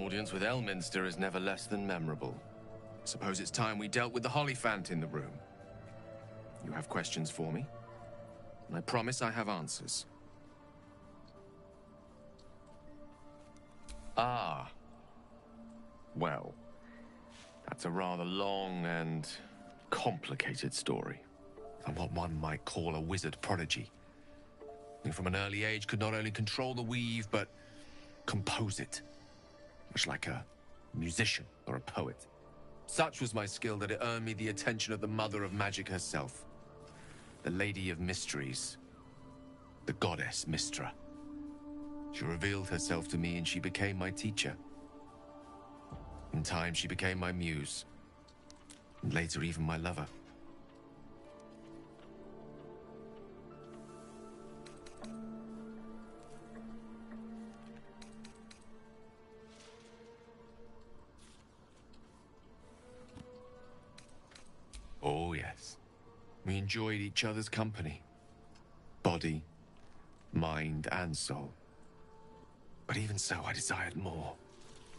audience with Elminster is never less than memorable. Suppose it's time we dealt with the Hollyphant in the room. You have questions for me? And I promise I have answers. Ah. Well, that's a rather long and complicated story. I'm what one might call a wizard prodigy, who from an early age could not only control the weave, but compose it, much like a musician or a poet. Such was my skill that it earned me the attention of the mother of magic herself, the Lady of Mysteries, the goddess Mystra. She revealed herself to me and she became my teacher. In time, she became my muse, and later even my lover. Oh, yes. We enjoyed each other's company. Body, mind, and soul. But even so, I desired more.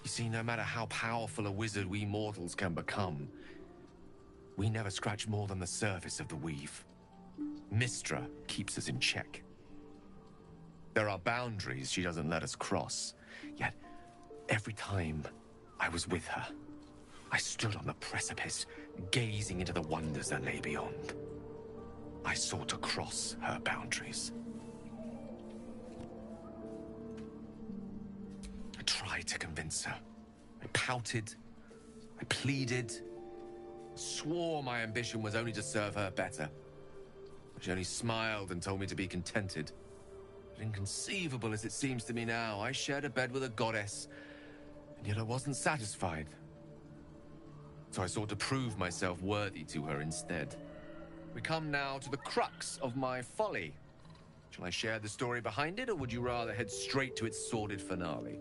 You see, no matter how powerful a wizard we mortals can become, we never scratch more than the surface of the weave. Mystra keeps us in check. There are boundaries she doesn't let us cross, yet every time I was with her, I stood on the precipice, gazing into the wonders that lay beyond. I sought to cross her boundaries. I tried to convince her. I pouted, I pleaded, swore my ambition was only to serve her better. She only smiled and told me to be contented. But inconceivable as it seems to me now, I shared a bed with a goddess, and yet I wasn't satisfied. So I sought to prove myself worthy to her instead. We come now to the crux of my folly. Shall I share the story behind it, or would you rather head straight to its sordid finale?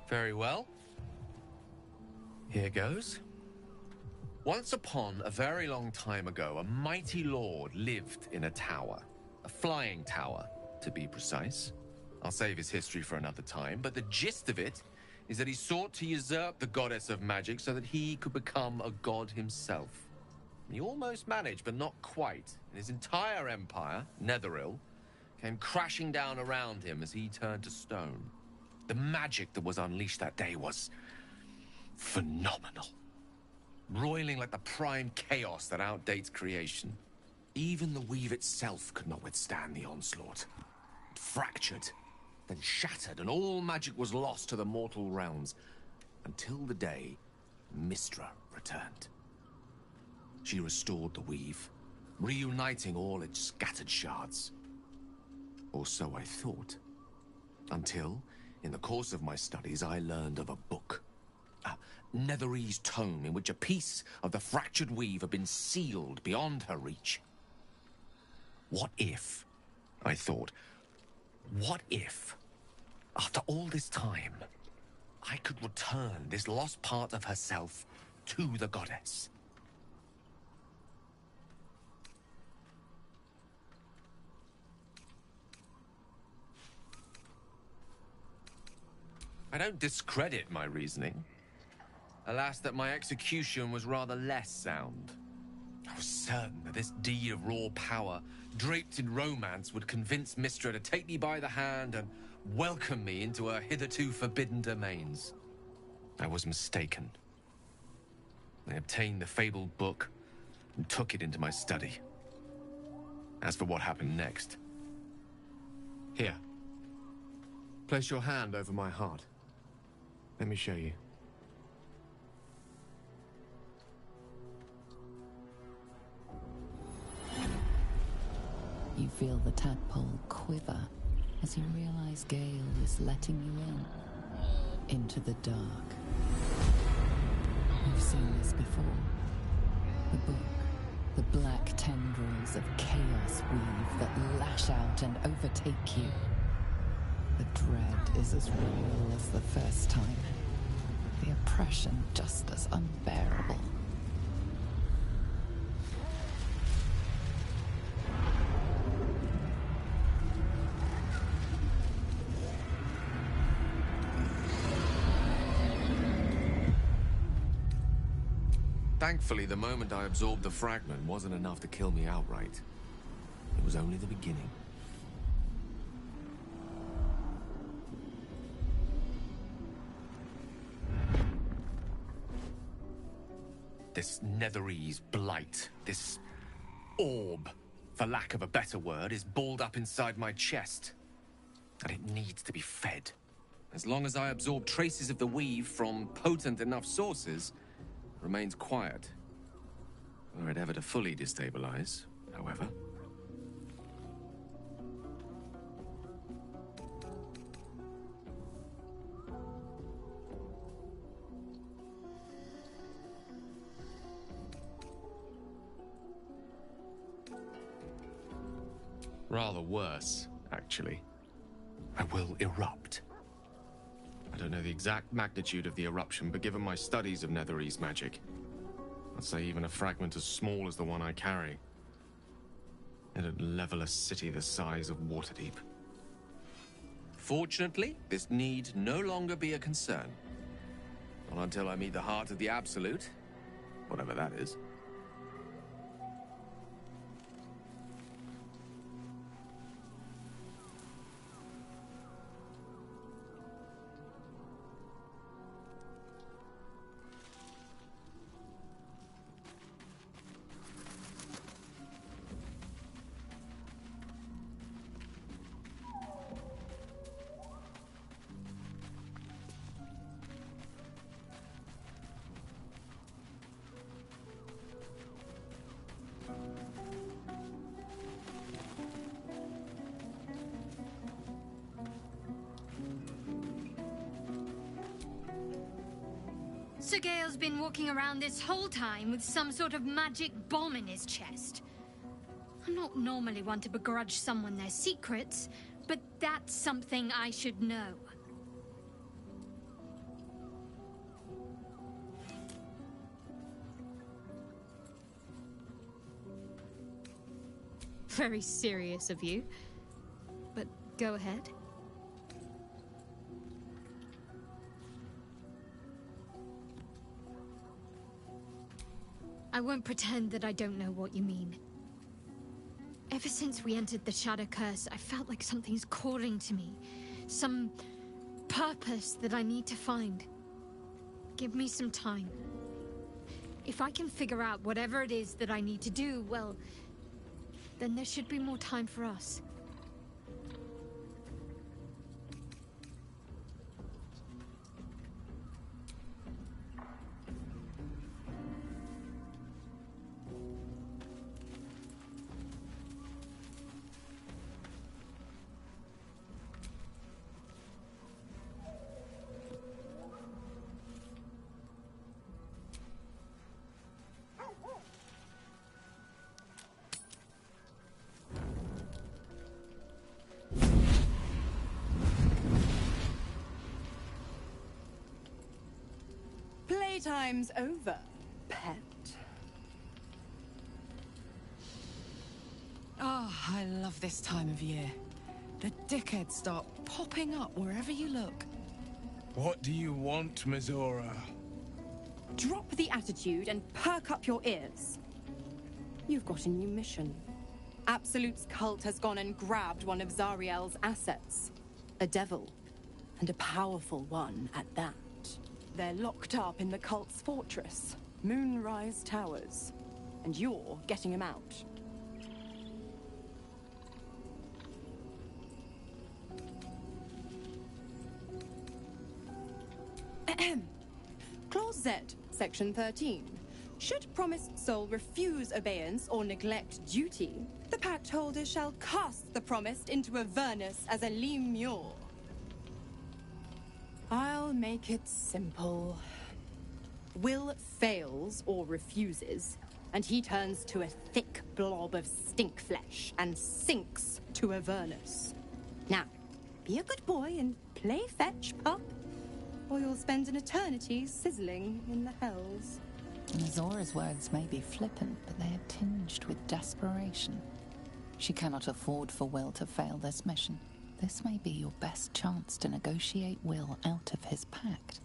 Very well. Here goes. Once upon a very long time ago, a mighty lord lived in a tower. A flying tower, to be precise. I'll save his history for another time, but the gist of it is that he sought to usurp the goddess of magic so that he could become a god himself. He almost managed, but not quite. And his entire empire, Netheril, came crashing down around him as he turned to stone. The magic that was unleashed that day was phenomenal. Roiling like the prime chaos that outdates creation. Even the weave itself could not withstand the onslaught. It fractured, then shattered, and all magic was lost to the mortal realms, until the day Mystra returned. She restored the weave, reuniting all its scattered shards. Or so I thought. Until, in the course of my studies, I learned of a book. A Netherese tome in which a piece of the fractured weave had been sealed beyond her reach. What if, I thought, what if, after all this time, I could return this lost part of herself to the goddess? I don't discredit my reasoning. Alas, that my execution was rather less sound. I was certain that this deed of raw power, draped in romance, would convince Mystra to take me by the hand and welcome me into her hitherto forbidden domains. I was mistaken. I obtained the fabled book and took it into my study. As for what happened next... Here. Place your hand over my heart. Let me show you. You feel the tadpole quiver as you realize Gale is letting you into the dark. You've seen this before. The book, the black tendrils of chaos weave that lash out and overtake you. The dread is as real as the first time. The oppression just as unbearable. Thankfully, the moment I absorbed the fragment wasn't enough to kill me outright. It was only the beginning. This Netherese blight, this orb, for lack of a better word, is balled up inside my chest. And it needs to be fed. As long as I absorb traces of the weave from potent enough sources, it remains quiet. Were it ever to fully destabilize, however. Rather worse, actually. I will erupt. I don't know the exact magnitude of the eruption, but given my studies of Netherese magic, I'd say even a fragment as small as the one I carry, it'd level a city the size of Waterdeep. Fortunately, this need no longer be a concern. Not until I meet the heart of the Absolute, whatever that is. Sir Gale's been walking around this whole time with some sort of magic bomb in his chest. I'm not normally one to begrudge someone their secrets, but that's something I should know. Very serious of you, but go ahead. I won't pretend that I don't know what you mean. Ever since we entered the Shadow Curse, I felt like something's calling to me. Some purpose that I need to find. Give me some time. If I can figure out whatever it is that I need to do, well, then there should be more time for us. Playtime's over, pet. Oh, I love this time of year. The dickheads start popping up wherever you look. What do you want, Mizora? Drop the attitude and perk up your ears. You've got a new mission. Absolute's cult has gone and grabbed one of Zariel's assets. A devil. And a powerful one at that. They're locked up in the cult's fortress, Moonrise Towers. And you're getting them out. Clause Z, Section 13. Should promised soul refuse obeyance or neglect duty, the pact holder shall cast the promised into Avernus as a lemure. I'll make it simple. Will fails or refuses, and he turns to a thick blob of stink flesh and sinks to Avernus. Now, be a good boy and play fetch, pup, or you'll spend an eternity sizzling in the hells. Zora's words may be flippant, but they are tinged with desperation. She cannot afford for Will to fail this mission. This may be your best chance to negotiate Will out of his pact.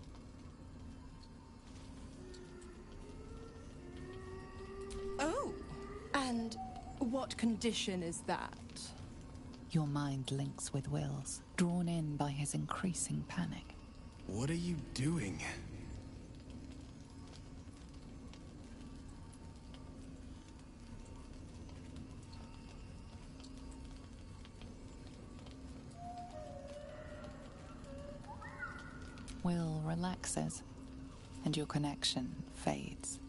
And what condition is that? Your mind links with Will's, drawn in by his increasing panic. What are you doing? Will relaxes, and your connection fades.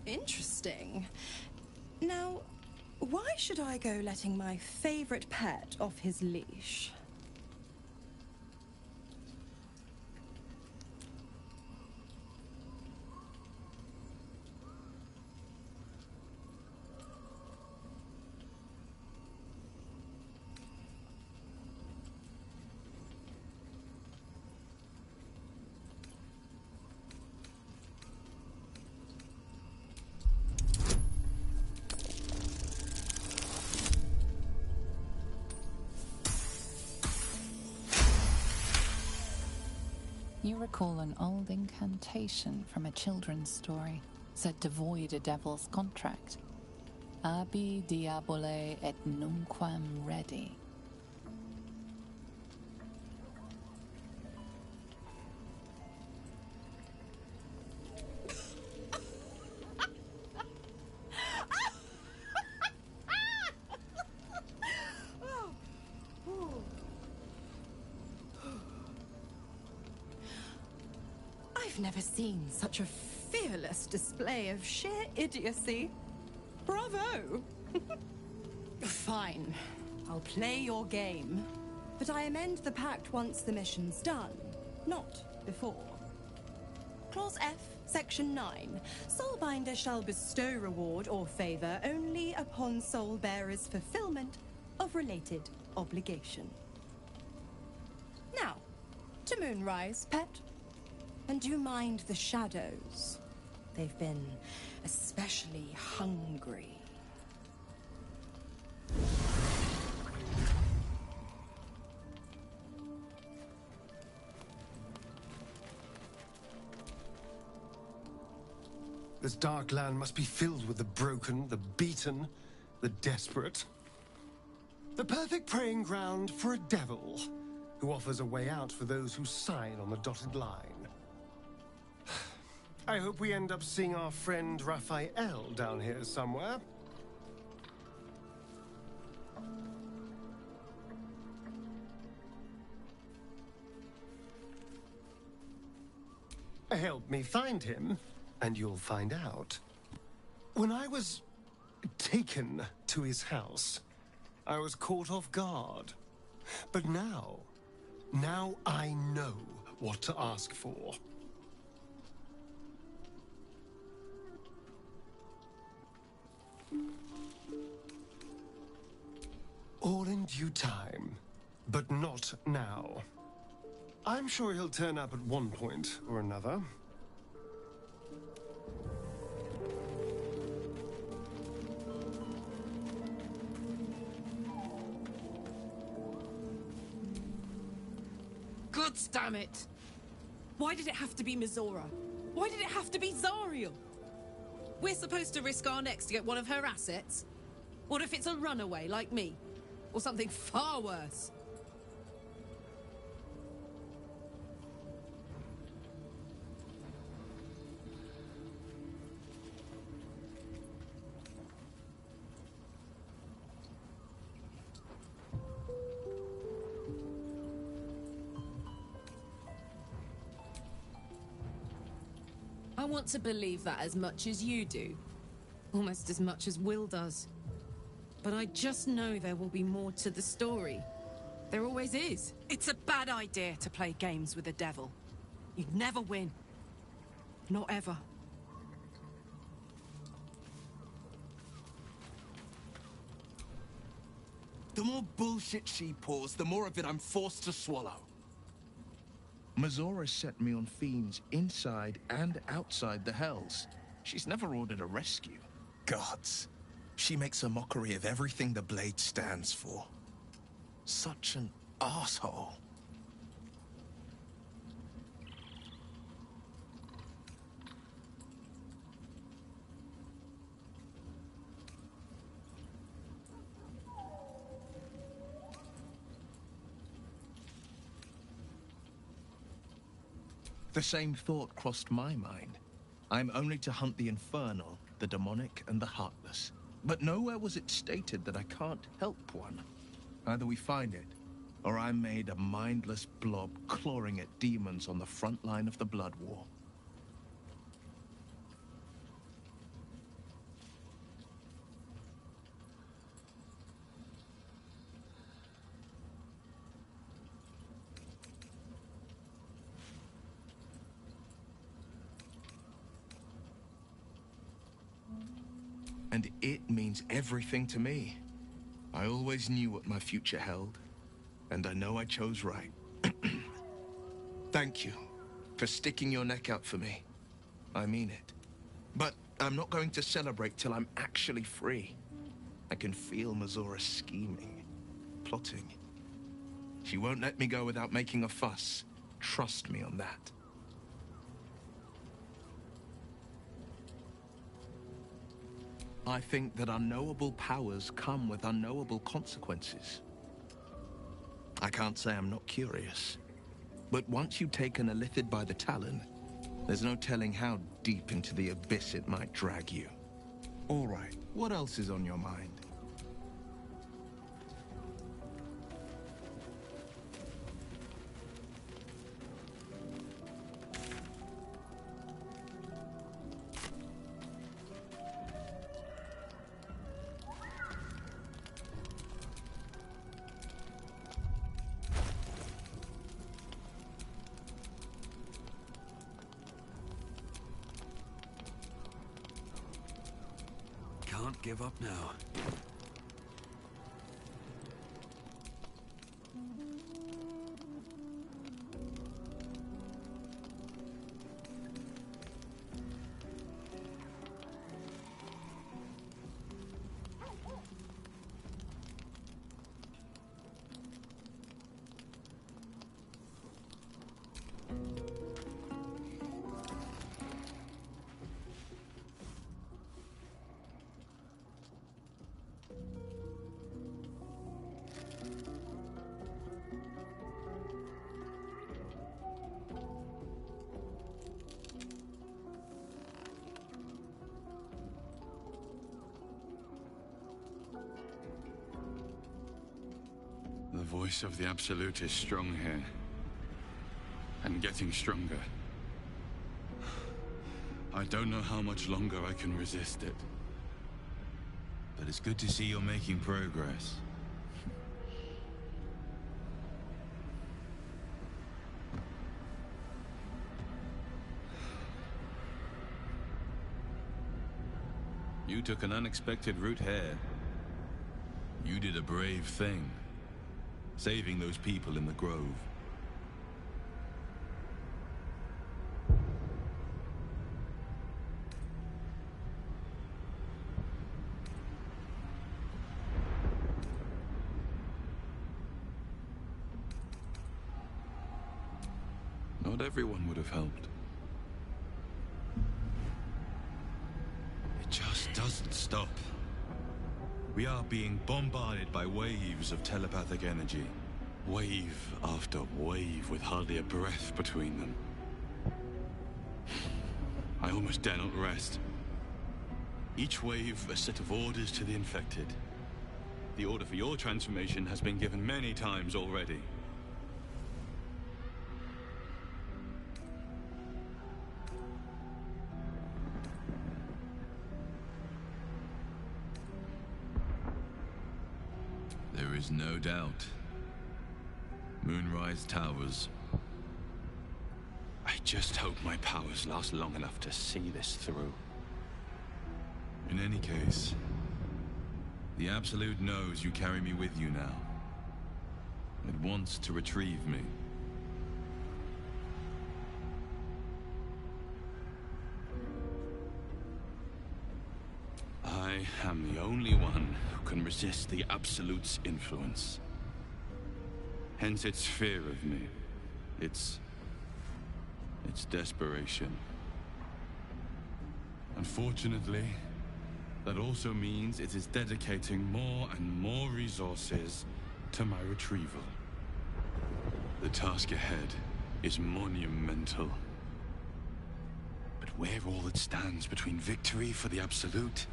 Interesting. Now, why should I go letting my favorite pet off his leash? You recall an old incantation from a children's story, said to void a devil's contract. Abi diabole et nunquam redi. I've never seen such a fearless display of sheer idiocy. Bravo! Fine. I'll play your game. But I amend the pact once the mission's done, not before. Clause F, Section 9. Soulbinder shall bestow reward or favor only upon soul bearer's fulfillment of related obligation. Now, to Moonrise, pet. And do mind the shadows. They've been especially hungry. This dark land must be filled with the broken, the beaten, the desperate. The perfect preying ground for a devil who offers a way out for those who sign on the dotted line. I hope we end up seeing our friend Raphael down here somewhere. Help me find him, and you'll find out. When I was taken to his house, I was caught off guard. But now I know what to ask for. All in due time, but not now. I'm sure he'll turn up at one point or another. Gods damn it! Why did it have to be Mizora? Why did it have to be Zariel? We're supposed to risk our necks to get one of her assets? What if it's a runaway like me? Or something far worse? I want to believe that as much as you do. Almost as much as Will does. But I just know there will be more to the story. There always is. It's a bad idea to play games with the devil. You'd never win. Not ever. The more bullshit she pours, the more of it I'm forced to swallow. Mizora set me on fiends inside and outside the Hells. She's never ordered a rescue. Gods. She makes a mockery of everything the Blade stands for. Such an asshole. The same thought crossed my mind. I'm only to hunt the infernal, the demonic, and the heartless. But nowhere was it stated that I can't help one. Either we find it, or I'm made a mindless blob clawing at demons on the front line of the blood war. And it means everything to me. I always knew what my future held, and I know I chose right. Thank you for sticking your neck out for me. I mean it. But I'm not going to celebrate till I'm actually free. I can feel Mizora scheming, plotting. She won't let me go without making a fuss. Trust me on that. I think that unknowable powers come with unknowable consequences. I can't say I'm not curious, but once you've taken a lithid by the talon, there's no telling how deep into the abyss it might drag you. All right, what else is on your mind? Can't give up now. The voice of the Absolute is strong here. And getting stronger. I don't know how much longer I can resist it. But it's good to see you're making progress. You took an unexpected route here. You did a brave thing. Saving those people in the grove. Not everyone would have helped. It just doesn't stop. We are being bombarded by waves of telepathic energy. Wave after wave with hardly a breath between them. I almost dare not rest. Each wave a set of orders to the infected. The order for your transformation has been given many times already. There is no doubt. Moonrise Towers. I just hope my powers last long enough to see this through. In any case, the Absolute knows you carry me with you now. It wants to retrieve me. I am the only one who can resist the Absolute's influence. Hence its fear of me. Its desperation. Unfortunately, that also means it is dedicating more and more resources to my retrieval. The task ahead is monumental. we're all that stands between victory for the Absolute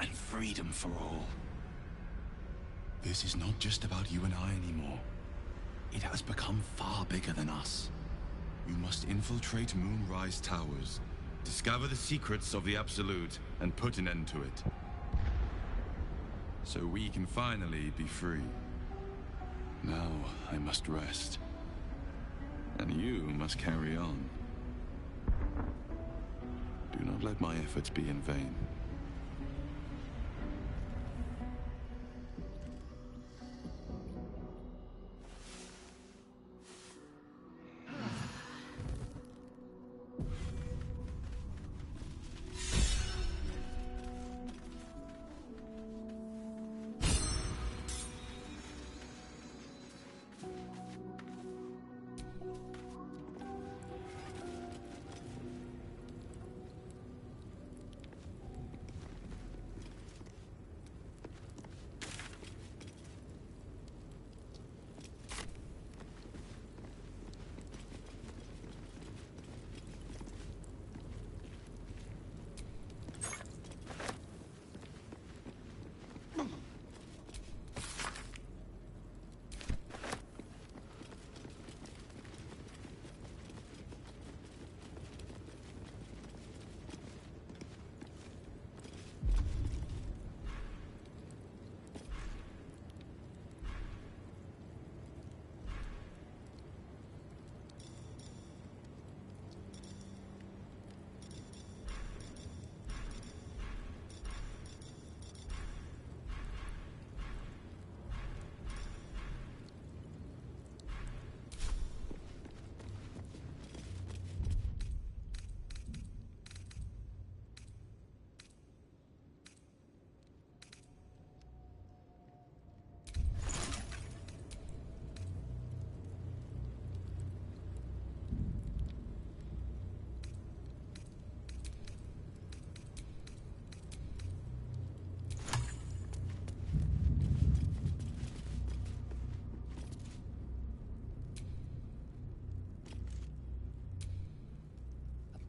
and freedom for all. This is not just about you and I anymore. It has become far bigger than us. You must infiltrate Moonrise Towers, discover the secrets of the Absolute, and put an end to it. So we can finally be free. Now I must rest. And you must carry on. Do not let my efforts be in vain.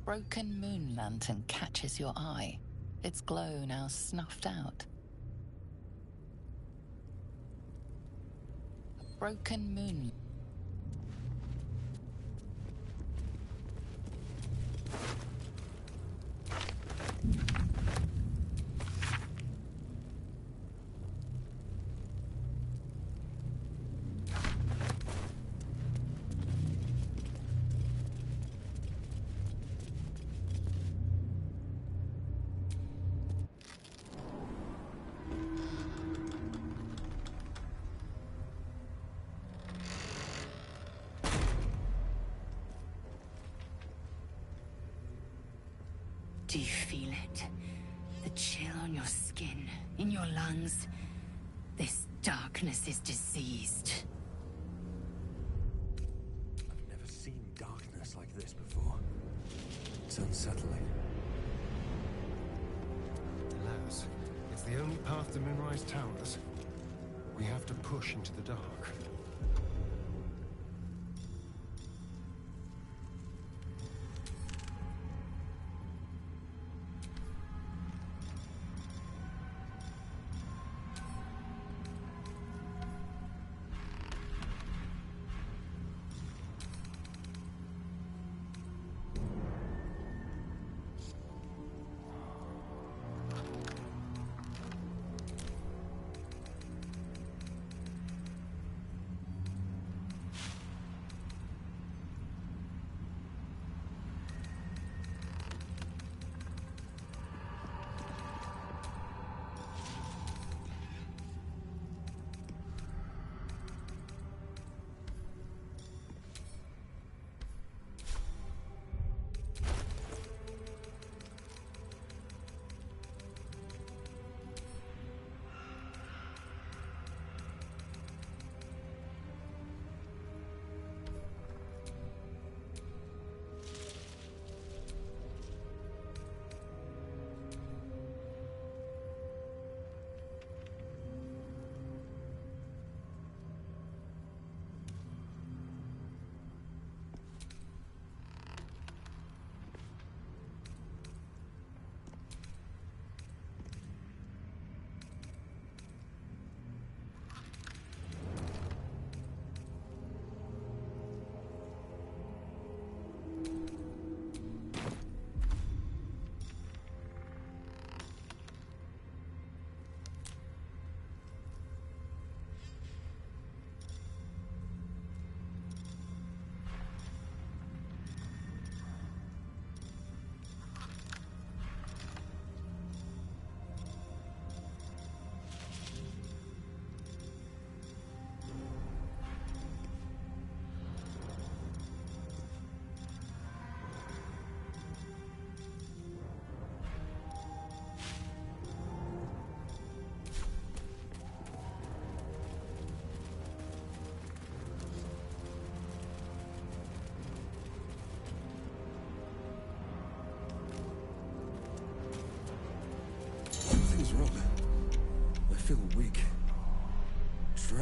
Broken moon lantern catches your eye, its glow now snuffed out. A broken moon. Do you feel it? The chill on your skin, in your lungs? This darkness is diseased. I've never seen darkness like this before. It's unsettling. Alas, it's the only path to Moonrise Towers. We have to push into the dark.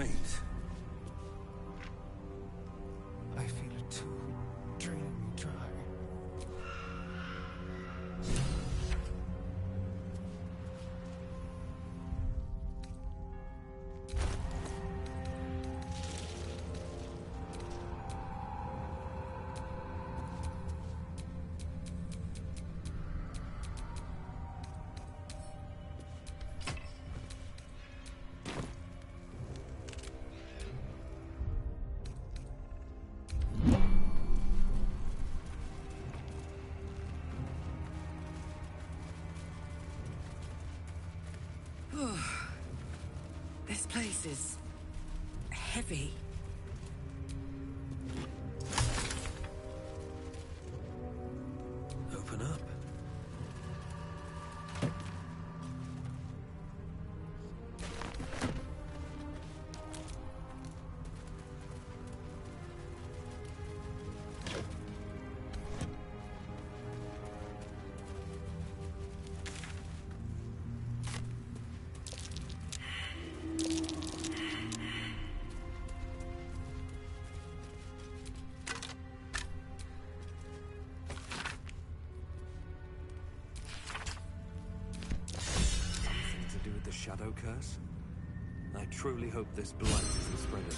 great. I feel it too, draining me dry. This place is heavy. Open up. Shadow curse? I truly hope this blight isn't spreading.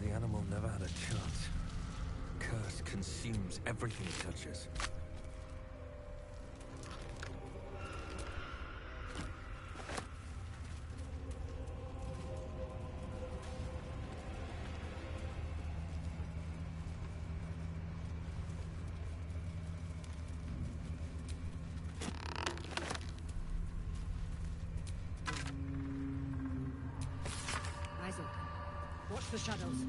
The animal never had a chance. Curse consumes everything it touches. Eyes open. Watch the shadows.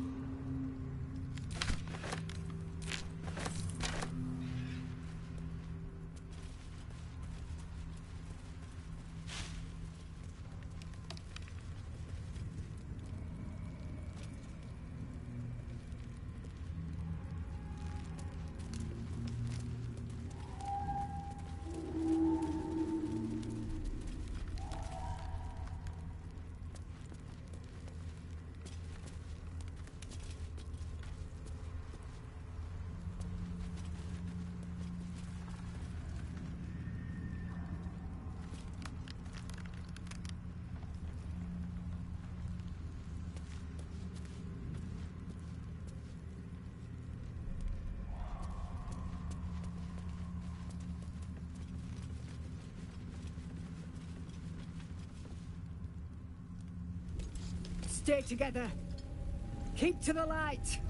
Stay together. Keep to the light.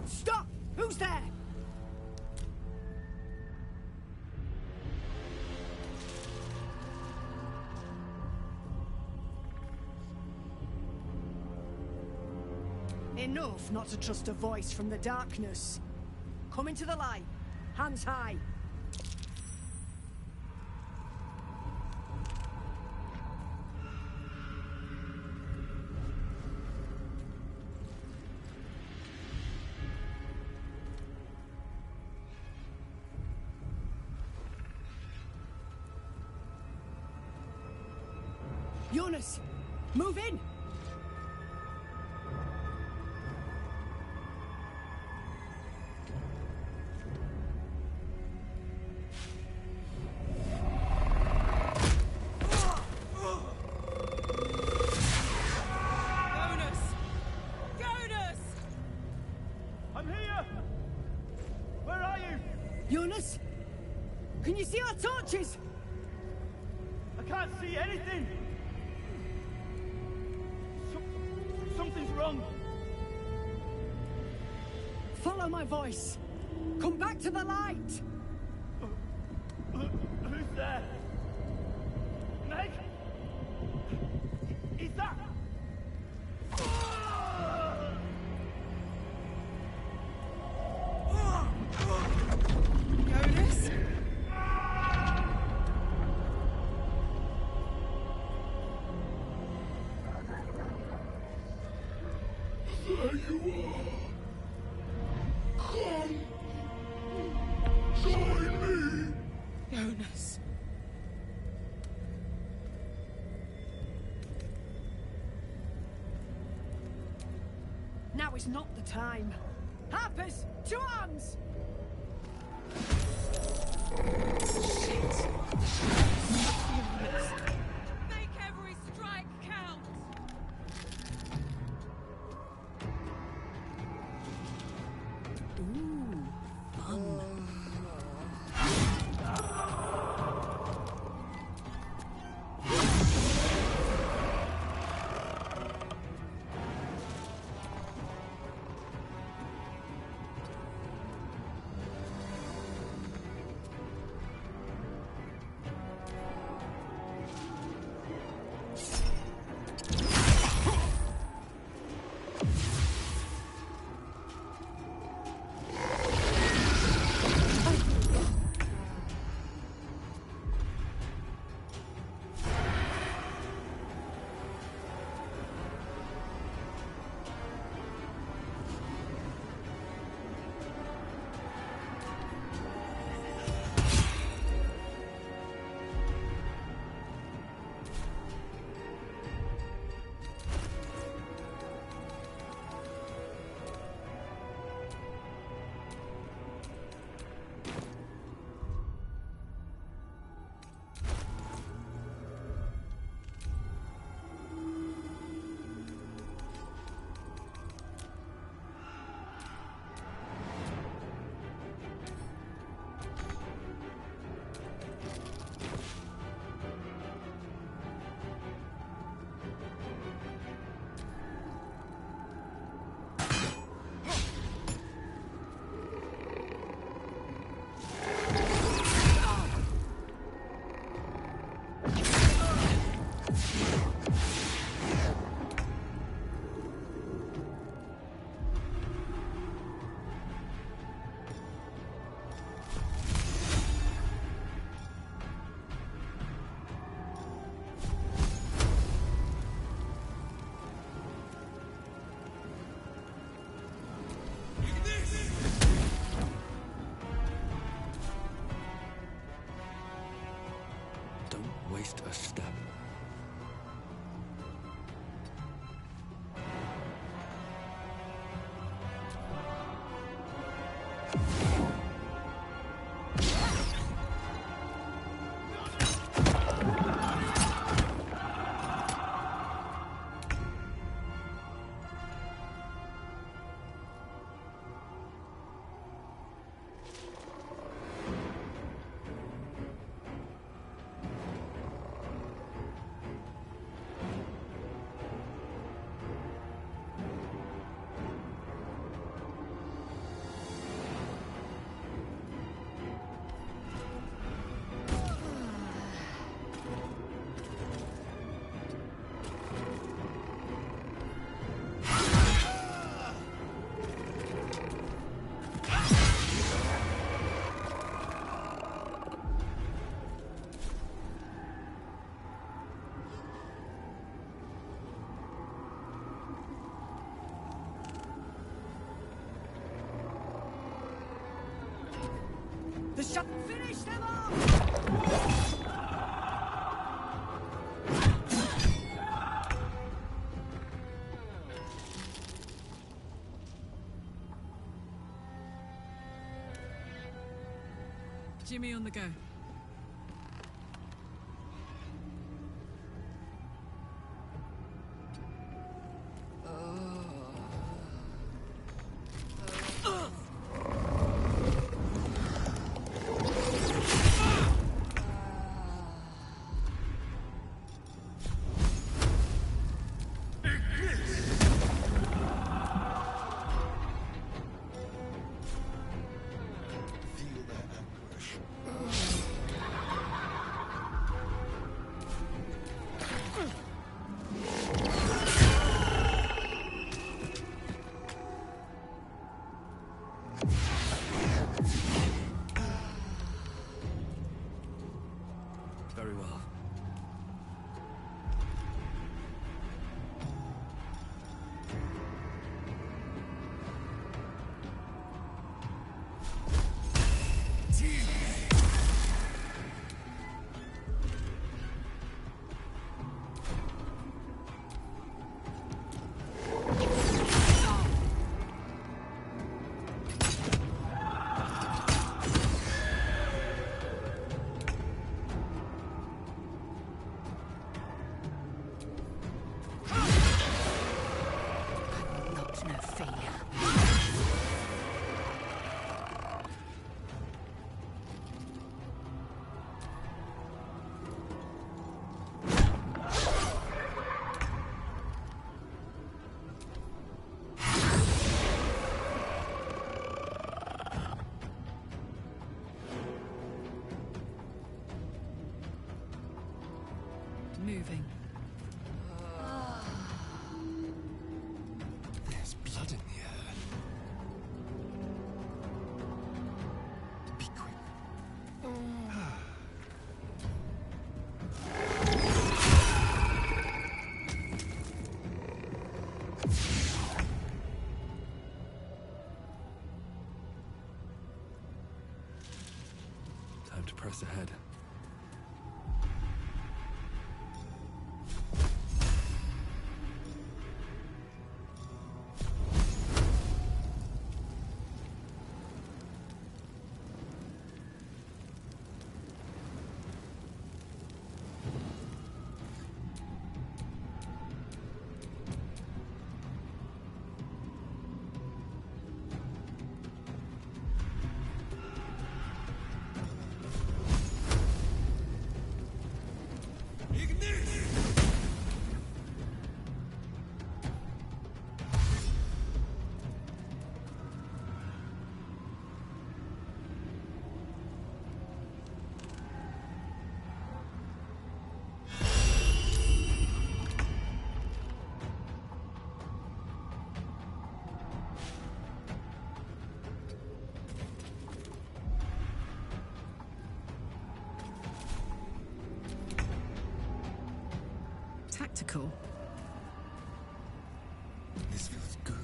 Stop! Who's there? Enough not to trust a voice from the darkness. Come into the light. Hands high. Jonas, move in! Jonas? Can you see our torches? I can't see anything! Something's wrong. Follow my voice. Come back to the light. Who's there? Meg? Is that... Jonas? There you are. Come. Join me. Jonas. Now is not the time. Harpers, to arms! Make every strike count! Ooh, fun. Waste a step. The shot. Finish them off! Jimmy on the go. press ahead. Tactical. This feels good.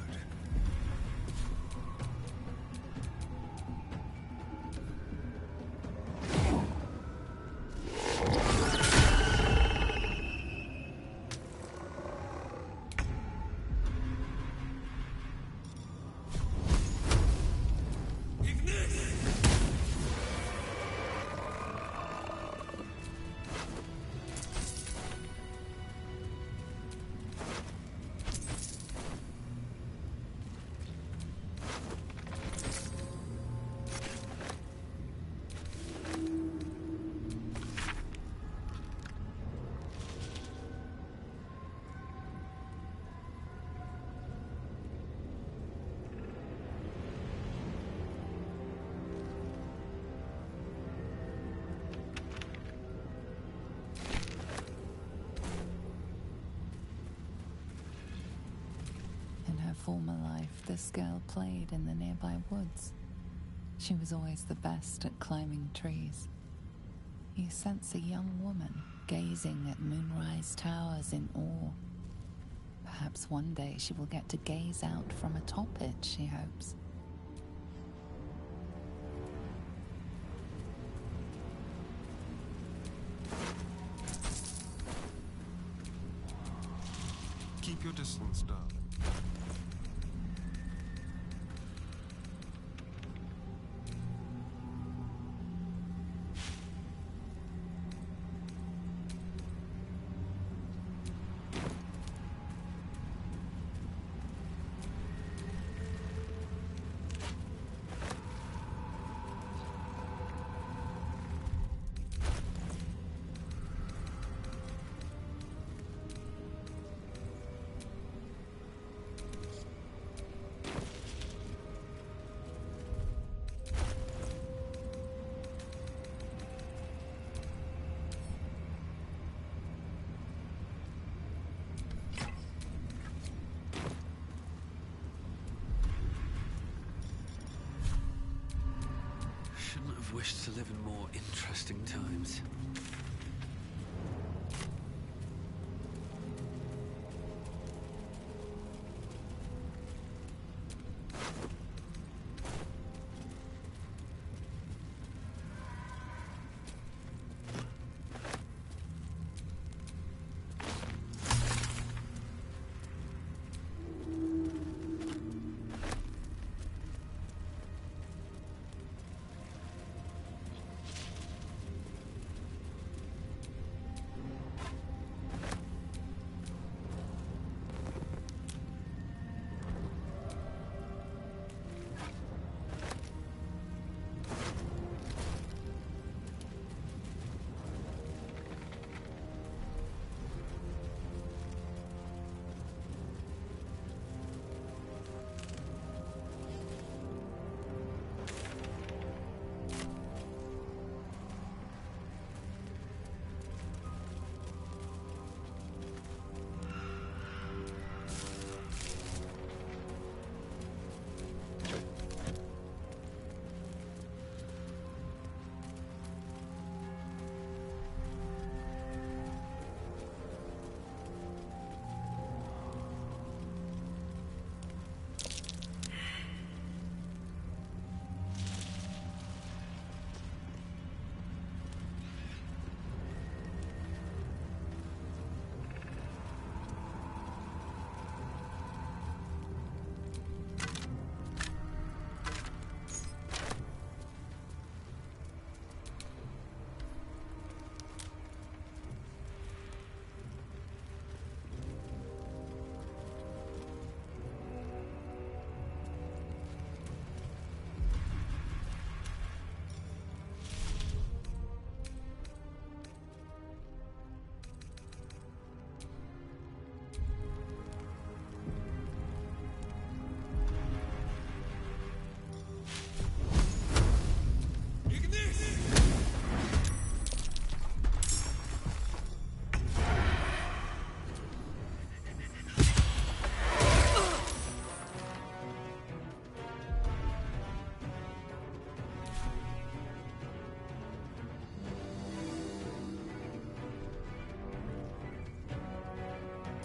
In her former life, this girl played in the nearby woods. She was always the best at climbing trees. You sense a young woman gazing at moonrise towers in awe. Perhaps one day she will get to gaze out from atop it, she hopes. Keep your distance, darling. Shouldn't have wished to live in more interesting times.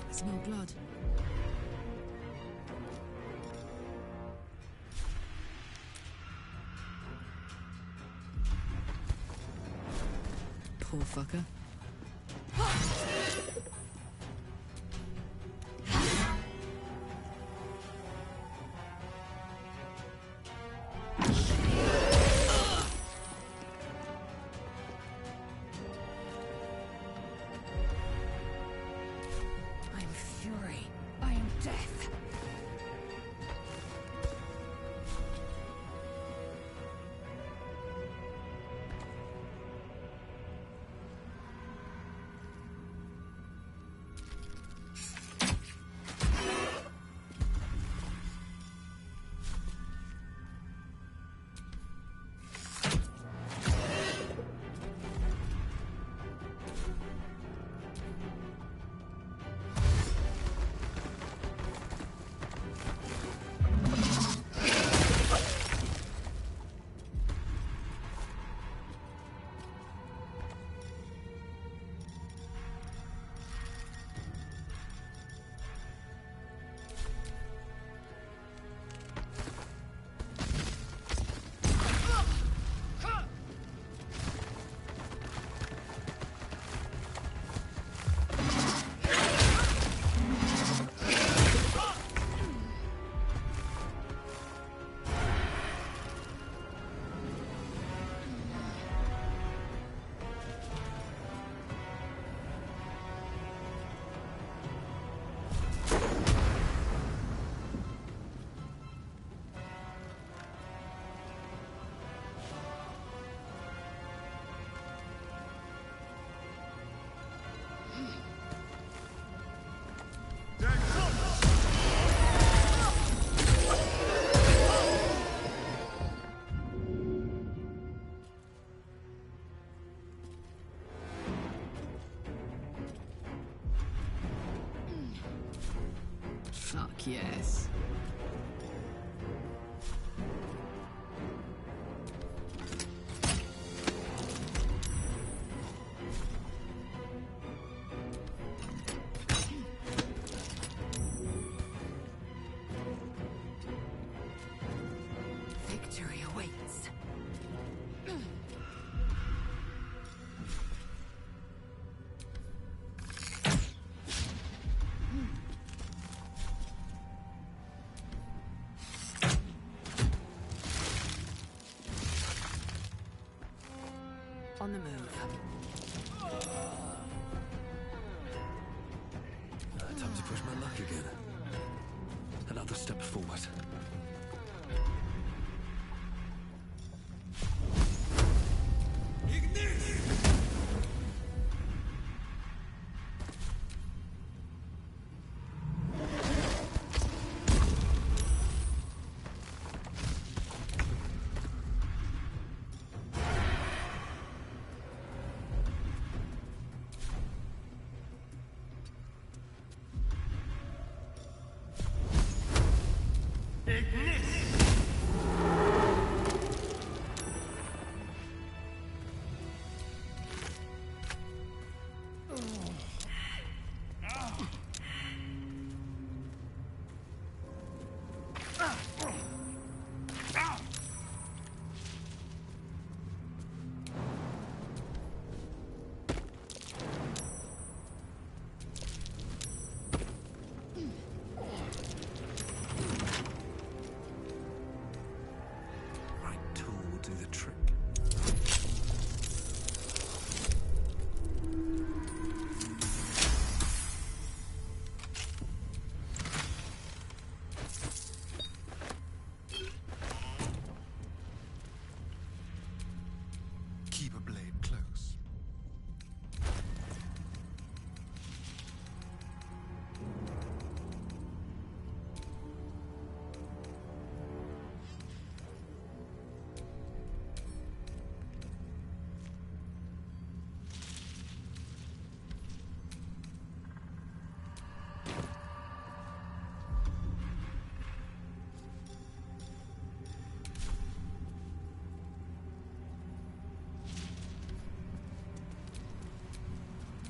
I smell blood. Poor fucker. I am fury. I am death. Fuck yes. Victory awaits. On the move. Time to push my luck again. Another step forward. Keep a blade close.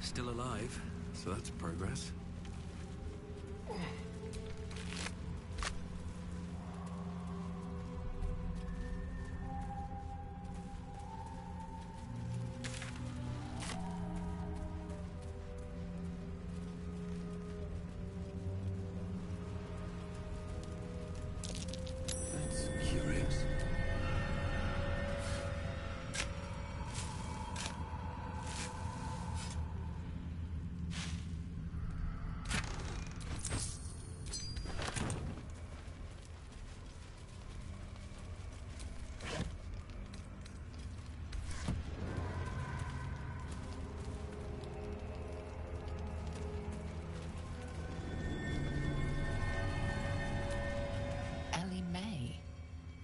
Still alive, so that's progress.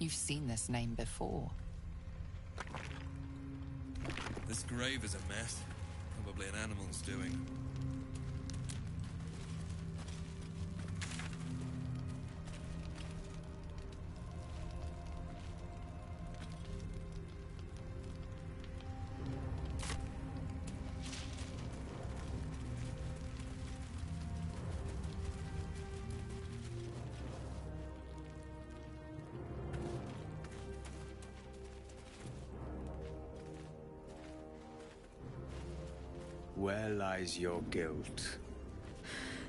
You've seen this name before. This grave is a mess. Probably an animal's doing. Where lies your guilt?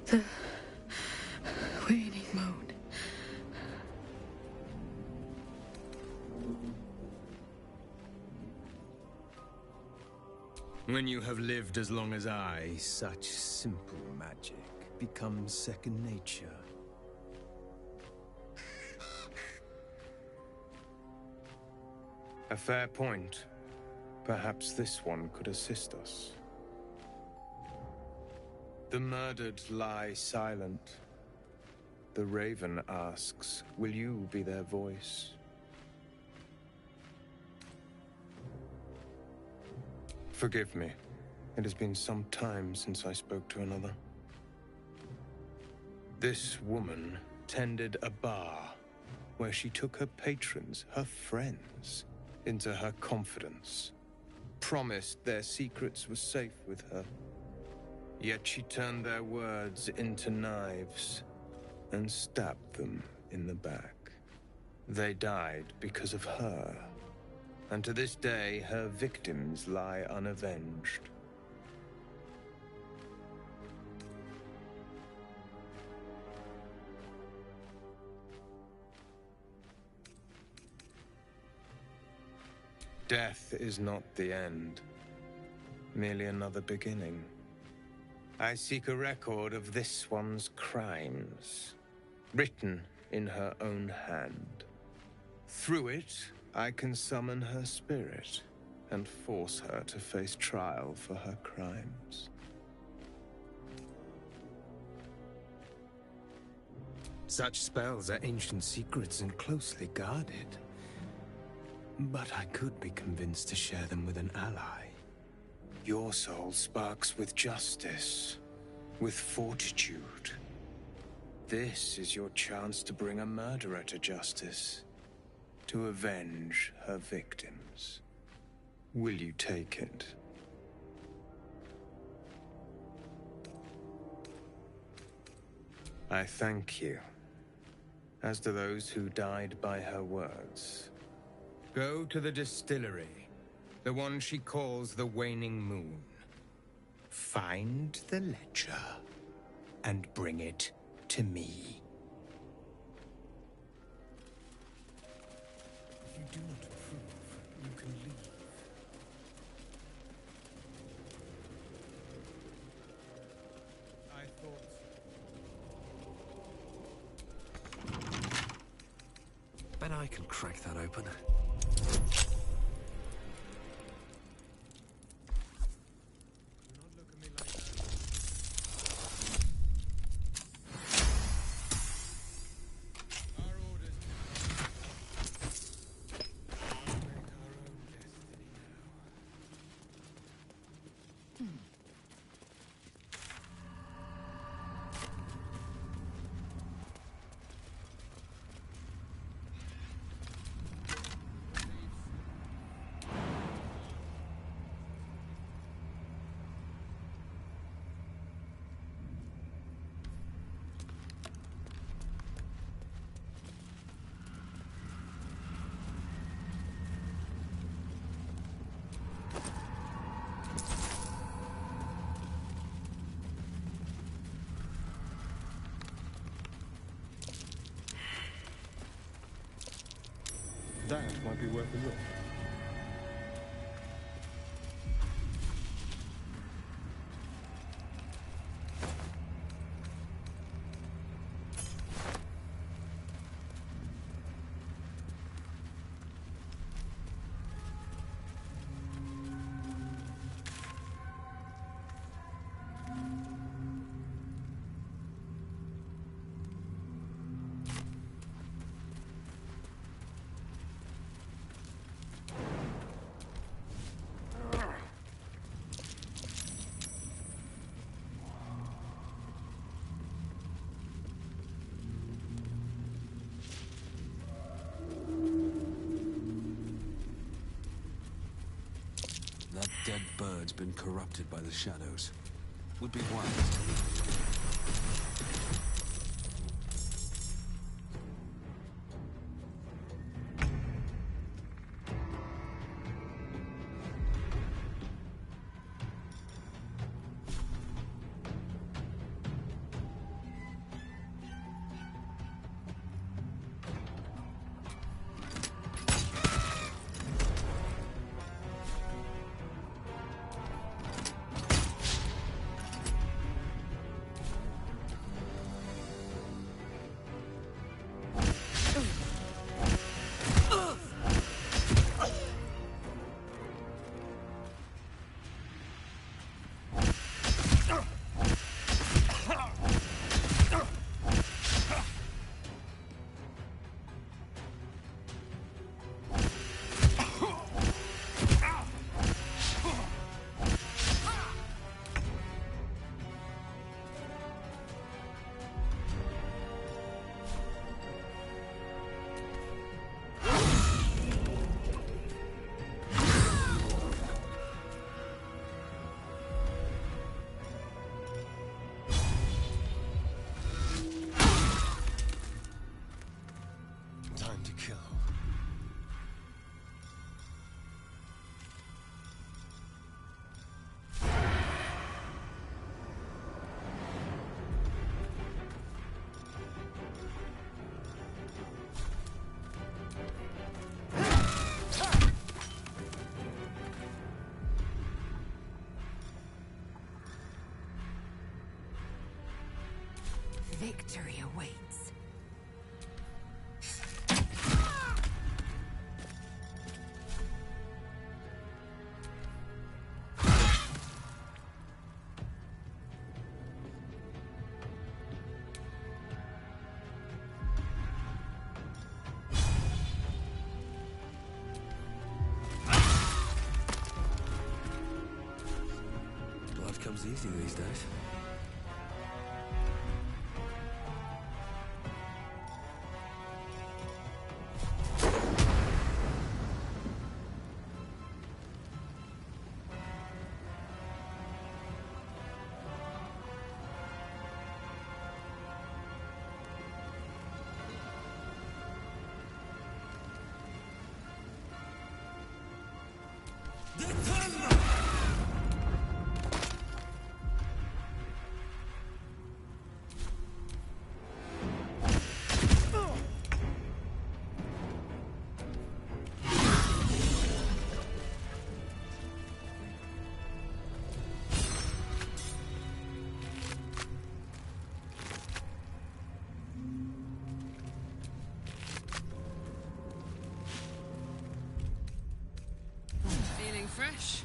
The waning moon. When you have lived as long as I, such simple magic becomes second nature. A fair point. Perhaps this one could assist us. The murdered lie silent. The raven asks, will you be their voice? Forgive me. It has been some time since I spoke to another. This woman tended a bar where she took her patrons, her friends, into her confidence. Promised their secrets were safe with her. Yet she turned their words into knives and stabbed them in the back. They died because of her, and to this day her victims lie unavenged. Death is not the end, merely another beginning. I seek a record of this one's crimes, written in her own hand. Through it, I can summon her spirit and force her to face trial for her crimes. Such spells are ancient secrets and closely guarded. But I could be convinced to share them with an ally. Your soul sparks with justice, with fortitude. This is your chance to bring a murderer to justice, to avenge her victims. Will you take it? I thank you, as do those who died by her words. Go to the distillery, the one she calls the Waning Moon. Find the ledger and bring it to me. If you do not approve, you can leave. I thought... Bet I can crack that open. That might be worth a look. Midgard's been corrupted by the shadows. Would be wise to leave it alone. Time to kill. Victory awaits. Blood comes easy these days. Feeling fresh?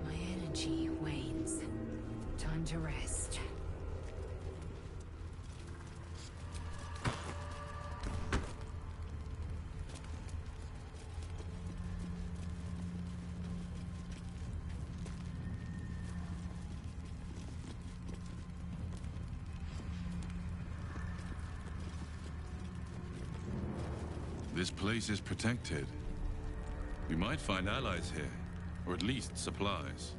My energy wanes. Time to rest. This place is protected. We might find allies here, or at least supplies.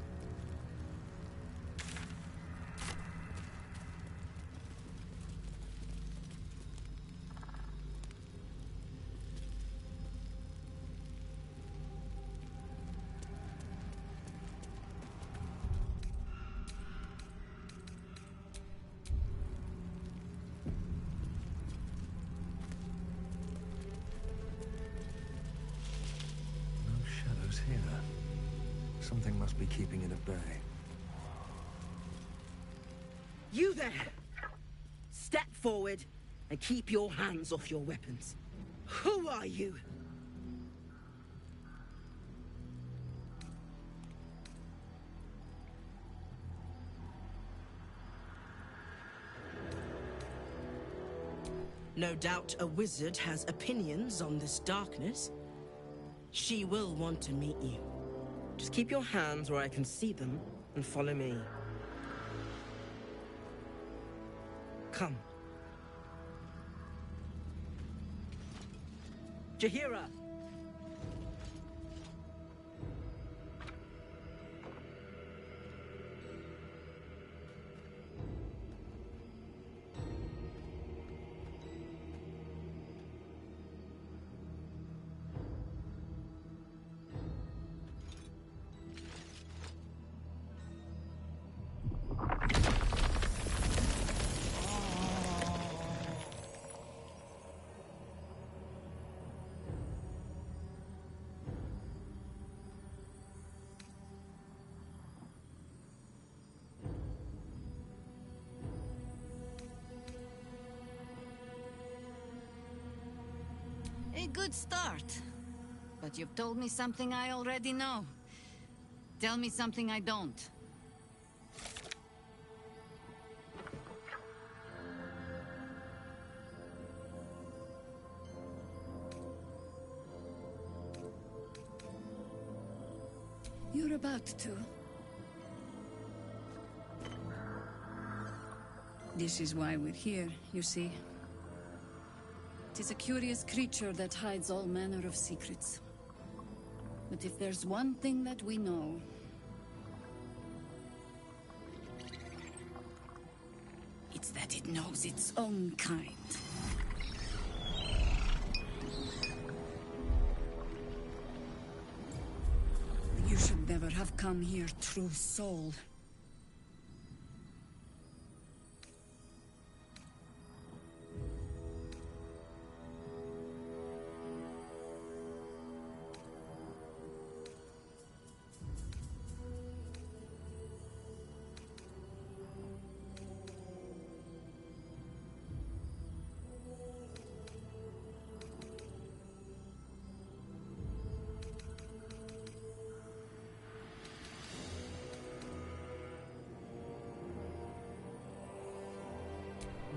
Here. Something must be keeping it at bay. You there! Step forward and keep your hands off your weapons. Who are you? No doubt a wizard has opinions on this darkness. She will want to meet you. Just keep your hands where I can see them and follow me. Come. Jahira! A good start. But you've told me something I already know. Tell me something I don't. You're about to. This is why we're here, you see. It is a curious creature that hides all manner of secrets. But if there's one thing that we know... it's that it knows its own kind. You should never have come here, true soul.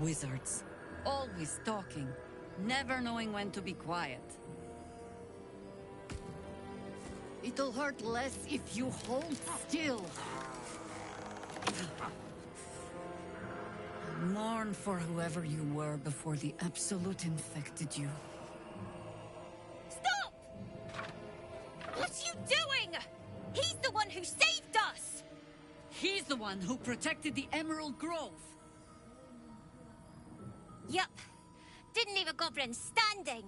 Wizards. Always talking, never knowing when to be quiet. It'll hurt less if you hold still. Mourn for whoever you were before the Absolute infected you. Stop! What are you doing? He's the one who saved us! He's the one who protected the Emerald Grove. Yup. Didn't leave a goblin standing.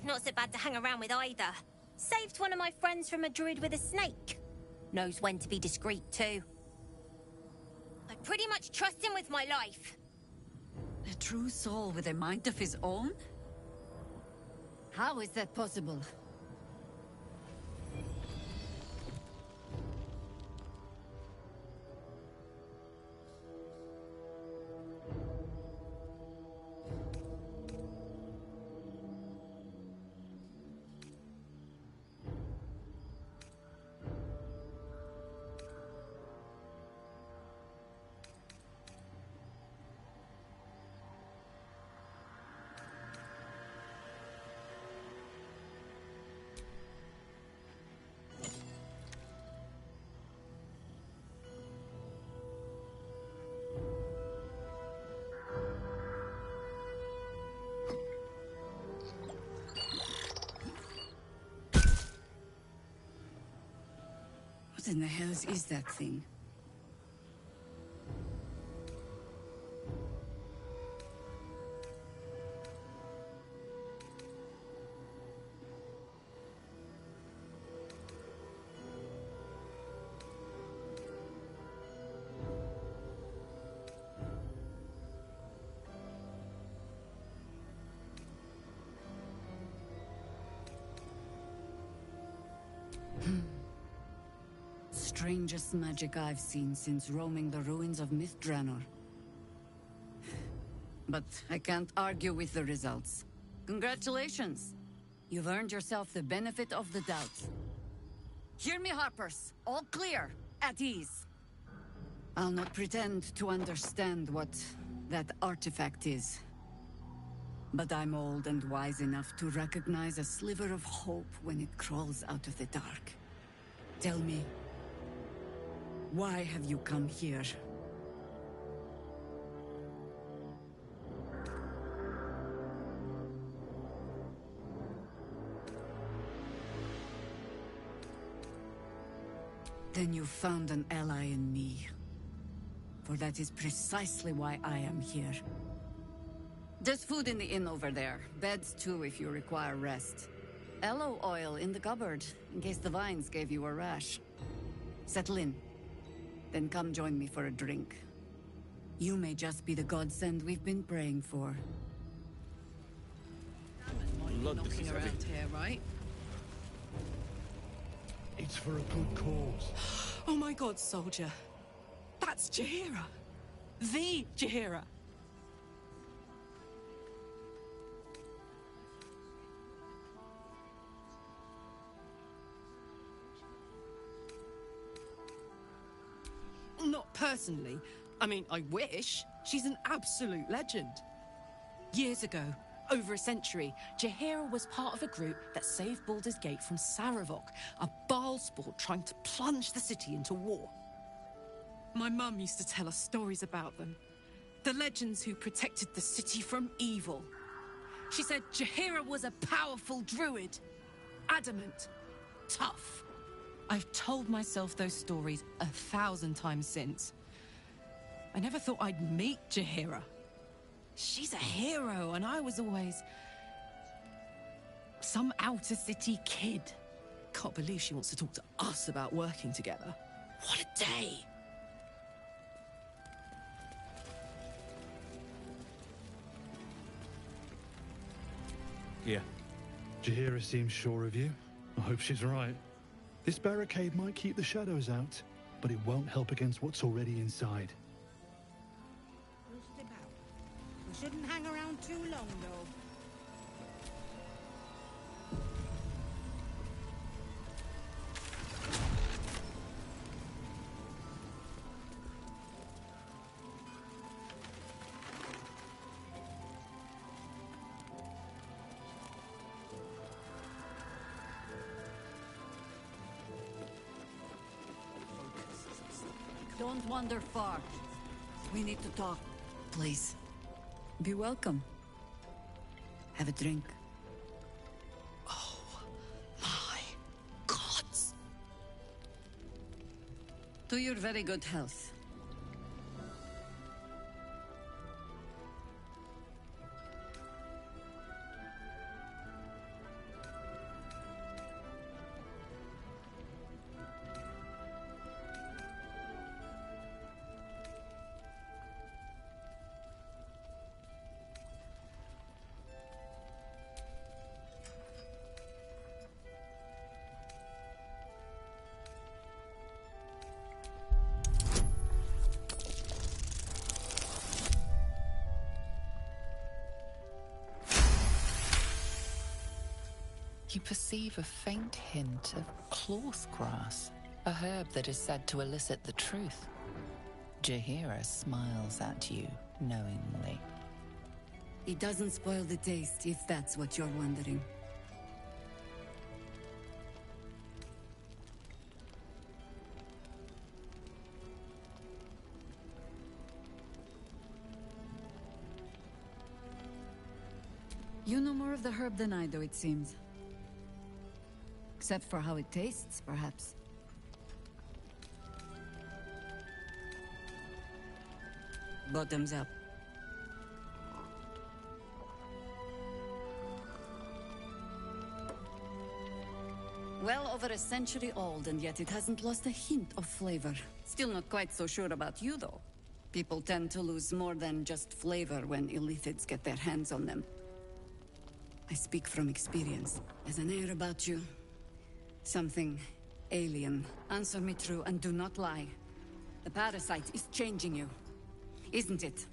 Not so bad to hang around with either. Saved one of my friends from a druid with a snake. Knows when to be discreet too. I pretty much trust him with my life. A true soul with a mind of his own? How is that possible? What in the hell is that thing? Strangest magic I've seen since roaming the ruins of Mythdraenor. But I can't argue with the results. Congratulations! You've earned yourself the benefit of the doubt. Hear me, Harpers. All clear. At ease. I'll not pretend to understand what that artifact is. But I'm old and wise enough to recognize a sliver of hope when it crawls out of the dark. Tell me, why have you come here? Then you found an ally in me. For that is precisely why I am here. There's food in the inn over there. Beds too if you require rest. Aloe oil in the cupboard, in case the vines gave you a rash. Settle in. Then come join me for a drink. You may just be the godsend we've been praying for. Knocking around here, right? It's for a good cause. Oh my god, soldier. That's Jaheira. The Jaheira. Not personally. I mean, I wish. She's an absolute legend. Years ago, over a century, Jaheira was part of a group that saved Baldur's Gate from Saravok, a Baalsport trying to plunge the city into war. My mum used to tell us stories about them. The legends who protected the city from evil. She said Jaheira was a powerful druid. Adamant. Tough. I've told myself those stories 1,000 times since. I never thought I'd meet Jaheira. She's a hero, and I was always some outer city kid. Can't believe she wants to talk to us about working together. What a day! Yeah. Jaheira seems sure of you. I hope she's right. This barricade might keep the shadows out, but it won't help against what's already inside. We shouldn't hang around too long, though. Don't wander far. We need to talk. Please. Be welcome. Have a drink. Oh, my gods. To your very good health. You perceive a faint hint of cloth grass, a herb that is said to elicit the truth. Jaheira smiles at you knowingly. It doesn't spoil the taste, if that's what you're wondering. You know more of the herb than I do, it seems. Except for how it tastes, perhaps. Bottoms up. Well over a century old, and yet it hasn't lost a hint of flavor. Still not quite so sure about you, though. People tend to lose more than just flavor when illithids get their hands on them. I speak from experience. There's an air about you. Something alien. Answer me true and do not lie. The parasite is changing you, isn't it?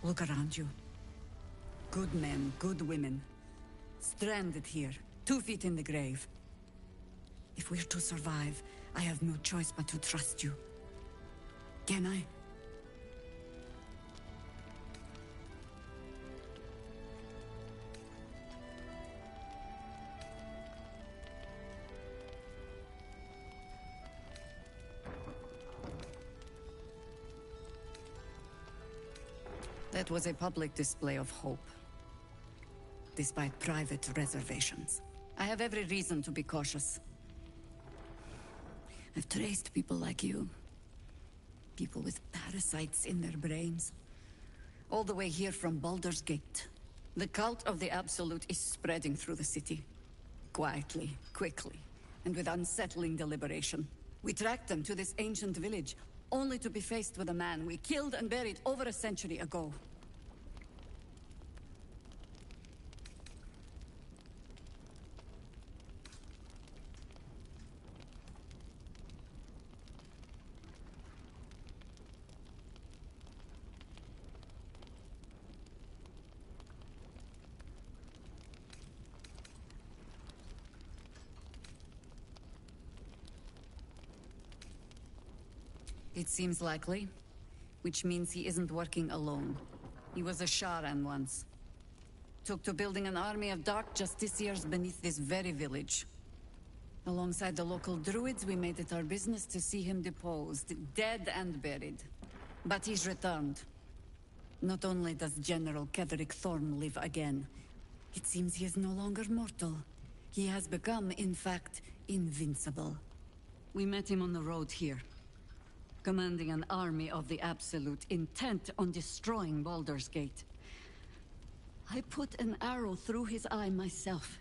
Look around you. Good men, good women. Stranded here, 2 feet in the grave. If we're to survive, I have no choice but to trust you. Can I? That was a public display of hope, despite private reservations. I have every reason to be cautious. I've traced people like you. People with parasites in their brains. All the way here from Baldur's Gate. The cult of the Absolute is spreading through the city. Quietly, quickly, and with unsettling deliberation. We tracked them to this ancient village, only to be faced with a man we killed and buried over a century ago. It seems likely, which means he isn't working alone. He was a Sharan once. Took to building an army of dark justiciars beneath this very village. Alongside the local druids, we made it our business to see him deposed, dead and buried. But he's returned. Not only does General Ketheric Thorm live again, it seems he is no longer mortal. He has become, in fact, invincible. We met him on the road here. Commanding an army of the Absolute, intent on destroying Baldur's Gate. I put an arrow through his eye myself,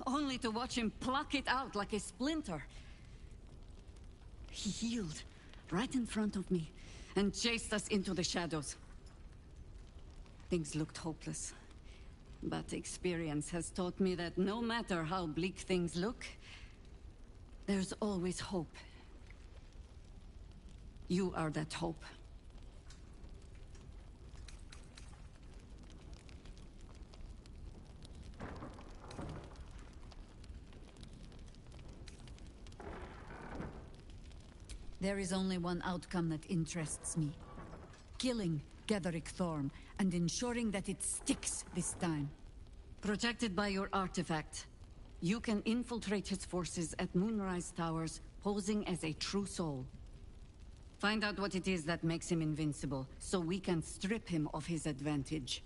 only to watch him pluck it out like a splinter. He healed right in front of me and chased us into the shadows. Things looked hopeless, but experience has taught me that no matter how bleak things look, there's always hope. You are that hope. There is only one outcome that interests me. Killing Ketheric Thorm and ensuring that it sticks this time. Protected by your artifact, you can infiltrate his forces at Moonrise Towers, posing as a true soul. Find out what it is that makes him invincible, so we can strip him of his advantage.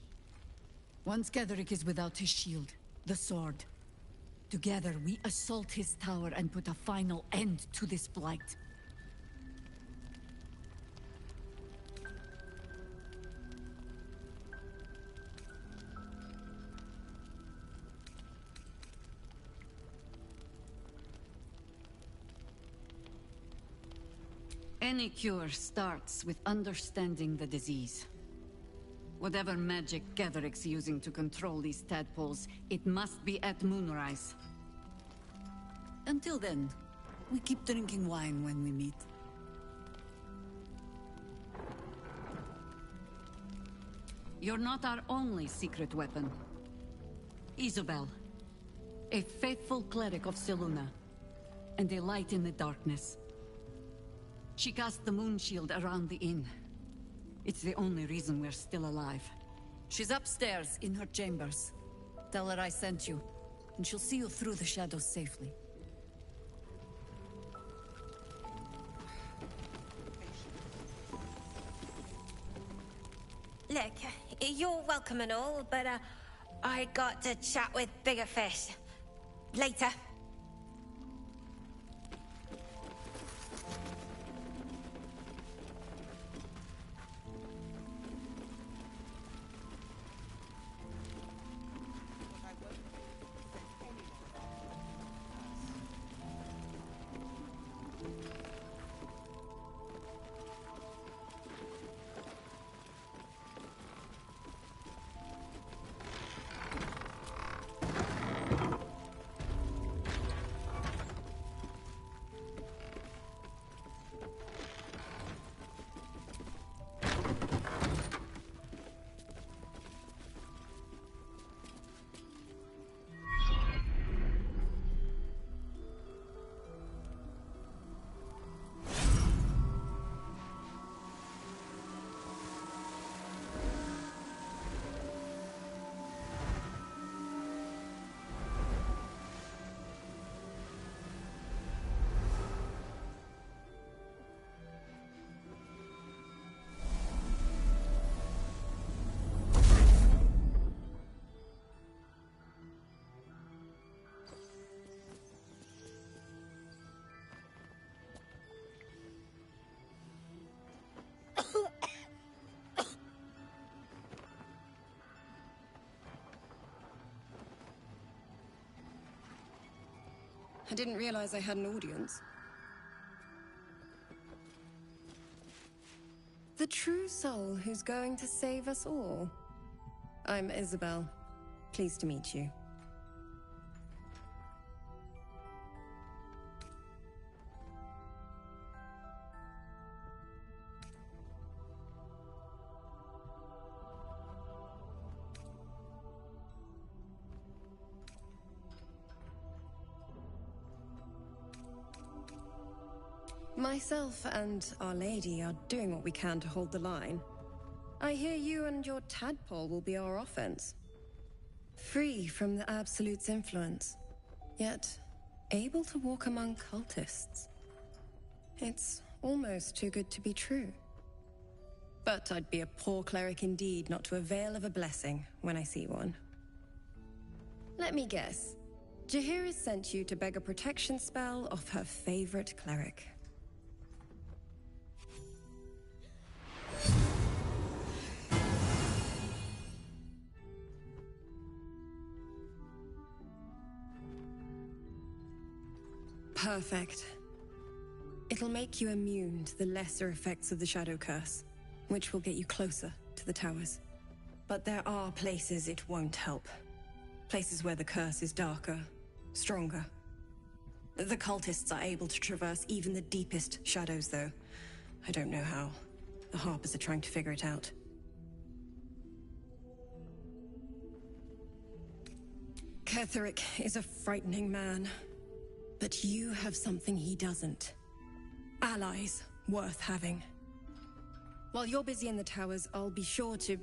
Once Ketheric is without his shield, the sword, together we assault his tower and put a final end to this blight. Any cure starts with understanding the disease. Whatever magic Ketheric's using to control these tadpoles, it must be at Moonrise. Until then, we keep drinking wine when we meet. You're not our only secret weapon. Isabel, a faithful cleric of Selûne, and a light in the darkness. She cast the moon shield around the inn. It's the only reason we're still alive. She's upstairs in her chambers. Tell her I sent you, and she'll see you through the shadows safely. Look, you're welcome and all, but I got to chat with bigger fish. Later. I didn't realize I had an audience. The true soul who's going to save us all. I'm Isabel. Pleased to meet you. Myself and Our Lady are doing what we can to hold the line. I hear you and your tadpole will be our offense. Free from the Absolute's influence, yet able to walk among cultists. It's almost too good to be true. But I'd be a poor cleric indeed not to avail of a blessing when I see one. Let me guess. Jaheira sent you to beg a protection spell off her favorite cleric. Perfect. It'll make you immune to the lesser effects of the Shadow Curse, which will get you closer to the towers. But there are places it won't help. Places where the curse is darker, stronger. The cultists are able to traverse even the deepest shadows, though. I don't know how. The Harpers are trying to figure it out. Ketheric is a frightening man. But you have something he doesn't. Allies worth having. While you're busy in the towers, I'll be sure to...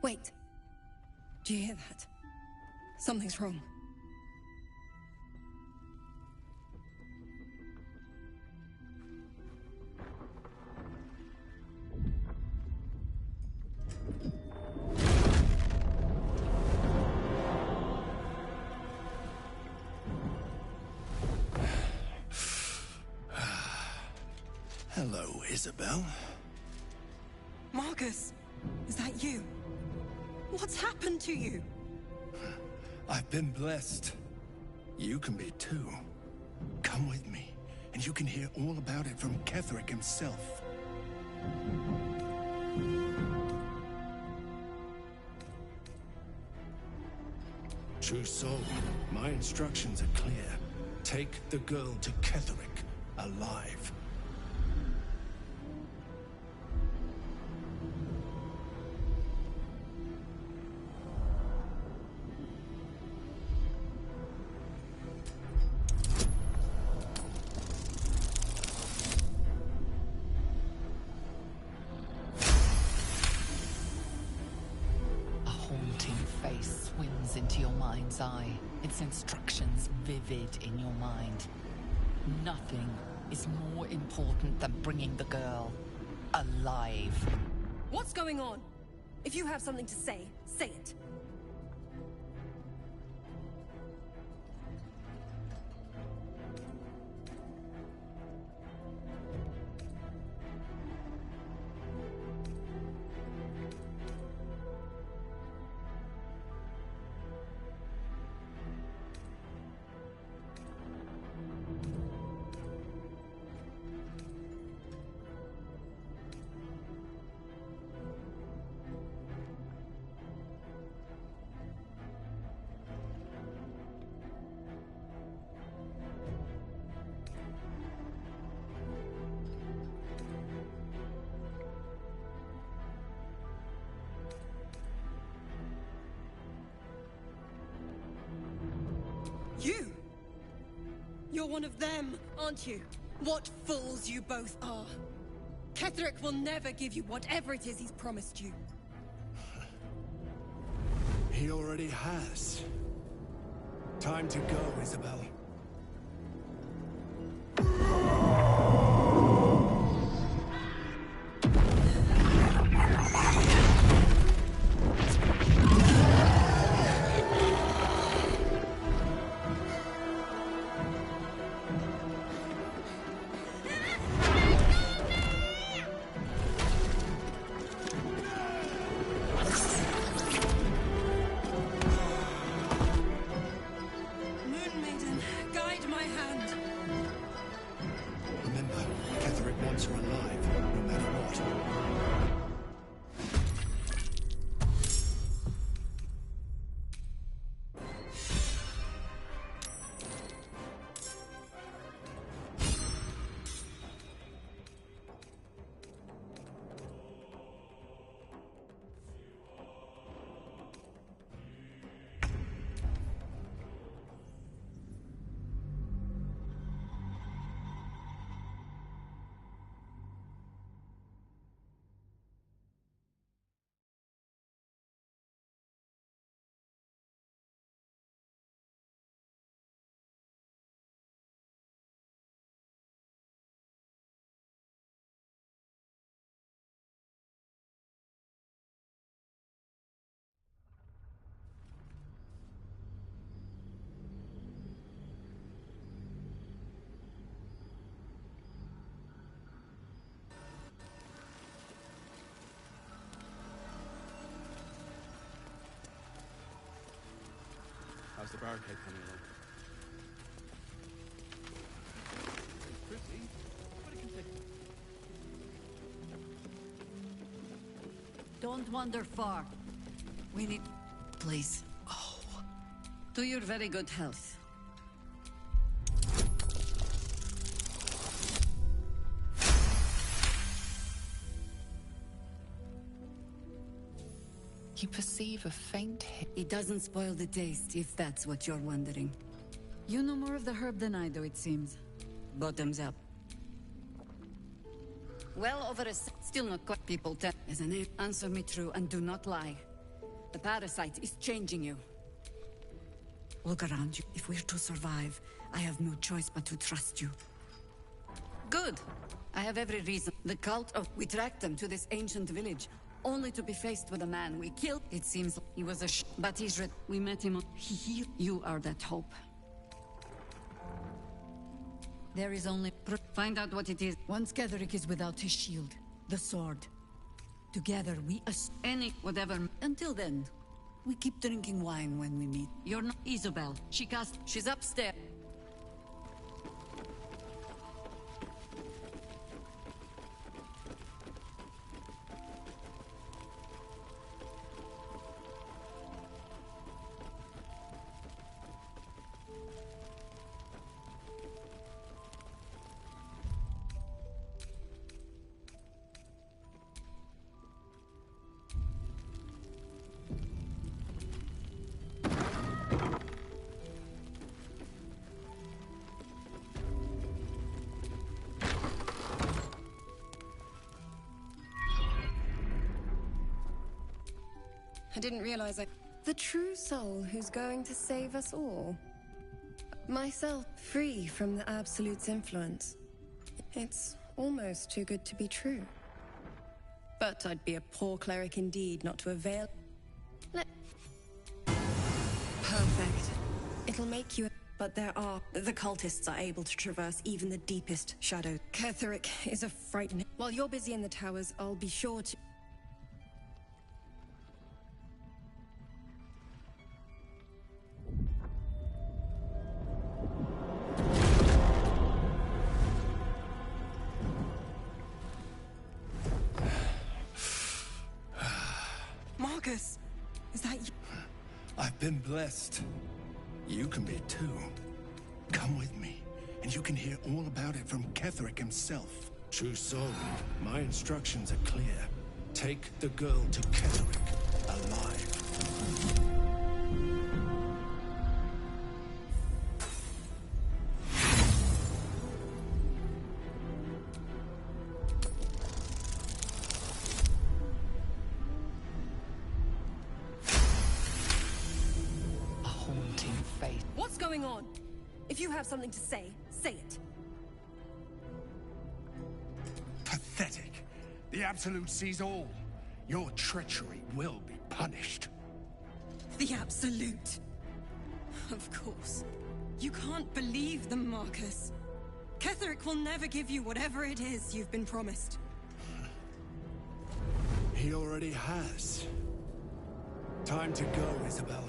Wait. Do you hear that? Something's wrong. Hello, Isabel. Marcus, is that you? What's happened to you? I've been blessed. You can be too. Come with me, and you can hear all about it from Ketheric himself. True soul, my instructions are clear. Take the girl to Ketheric, alive. Into your mind's eye, its instructions vivid in your mind. Nothing is more important than bringing the girl alive. What's going on? If you have something to say, say it. You! You're one of them, aren't you? What fools you both are. Ketheric will never give you whatever it is he's promised you. He already has. Time to go, Isabel. Moon Maiden. Absolutes are alive, no matter what. How's the barricade coming along? Pretty, but it can take... Don't wander far. We need... Please. Oh. To your very good health. You perceive a faint hit. It doesn't spoil the taste, if that's what you're wondering. You know more of the herb than I do, it seems. Bottoms up. Well over a... Still not quite... People tell... As an... Answer me true and do not lie. The parasite is changing you. Look around you. If we're to survive, I have no choice but to trust you. Good. I have every reason. The cult of... We tracked them to this ancient village, only to be faced with a man we killed. It seems he was a but he's we met him. He you are that hope. There is only... Find out what it is. Once Ketheric is without his shield, the sword. Together we any whatever. Until then, we keep drinking wine when we meet. You're not Isabel. She's upstairs. I didn't realize the true soul who's going to save us all. Myself, free from the Absolute's influence. It's almost too good to be true. But I'd be a poor cleric indeed not to avail. Perfect. It'll make you... But the cultists are able to traverse even the deepest shadows. Ketheric is a frightening... While you're busy in the towers, I'll be sure to... Marcus, is that you? I've been blessed. You can be too. Come with me, and you can hear all about it from Ketheric himself. True soul, my instructions are clear. Take the girl to Ketheric, alive. What's going on? If you have something to say, say it. Pathetic. The Absolute sees all. Your treachery will be punished. The Absolute. Of course. You can't believe them, Marcus. Ketheric will never give you whatever it is you've been promised. He already has. Time to go, Isabel.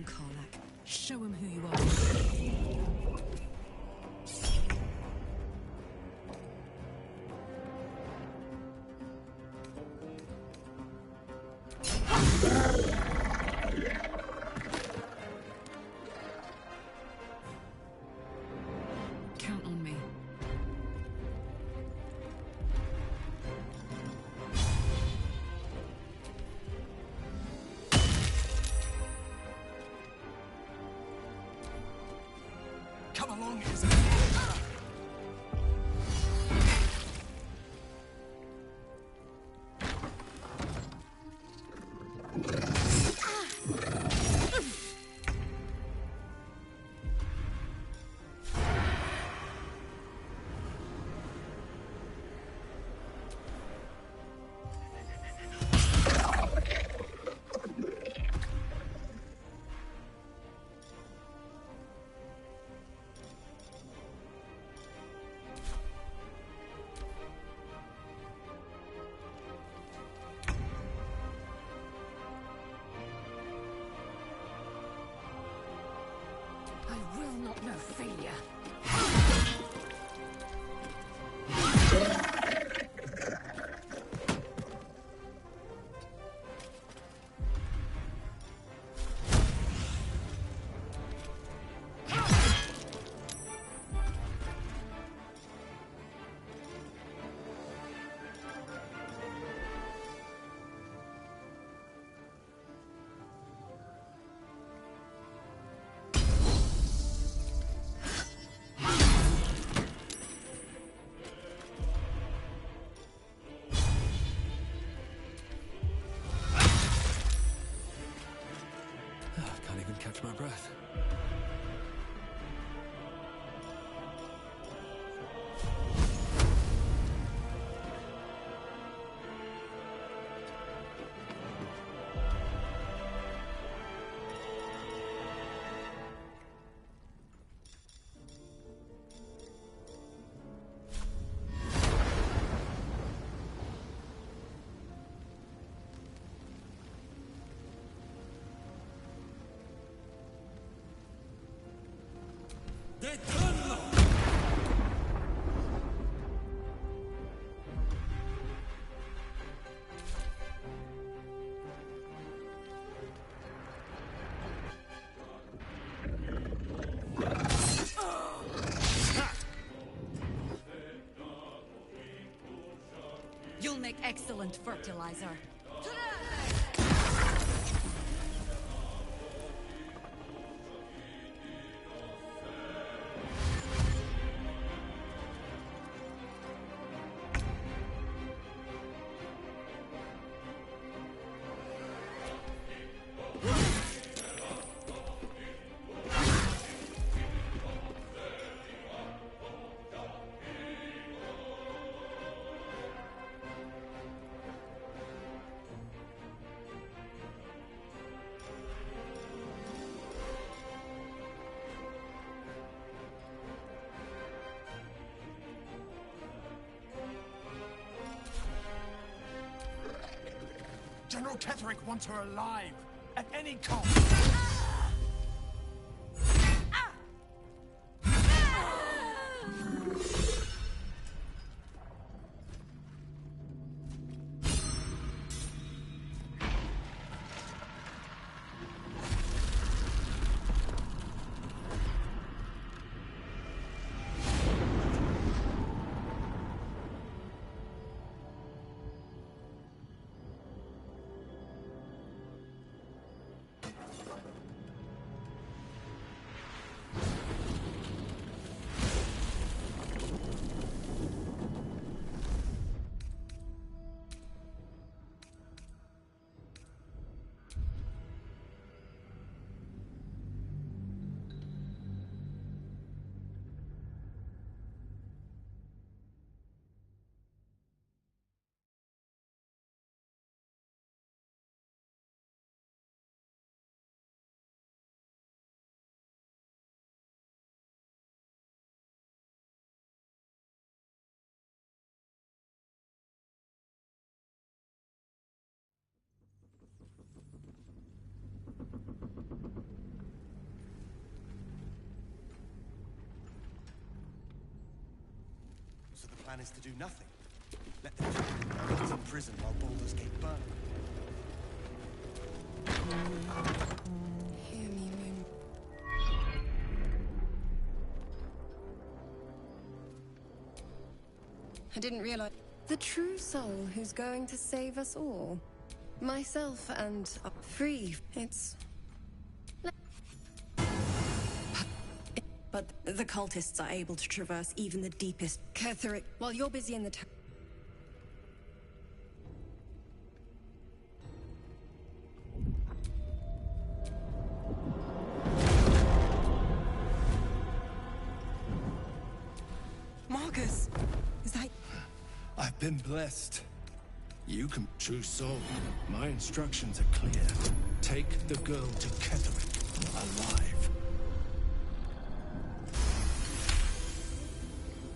on, Karlach. Show him who you are. Count on me. Come along, Izzy. I will not know failure. Can't even catch my breath. You'll make excellent fertilizer. General Ketherick wants her alive, at any cost. plan is to do nothing. Let the rot in prison while Baldur's Gate burns. Hear me, Moon. I didn't realize the true soul who's going to save us all. Myself and free. It's. But the cultists are able to traverse even the deepest. Ketherick, while you're busy in the town. Marcus! Is that... I've been blessed. You can... True soul, my instructions are clear. Take the girl to Ketherick, alive.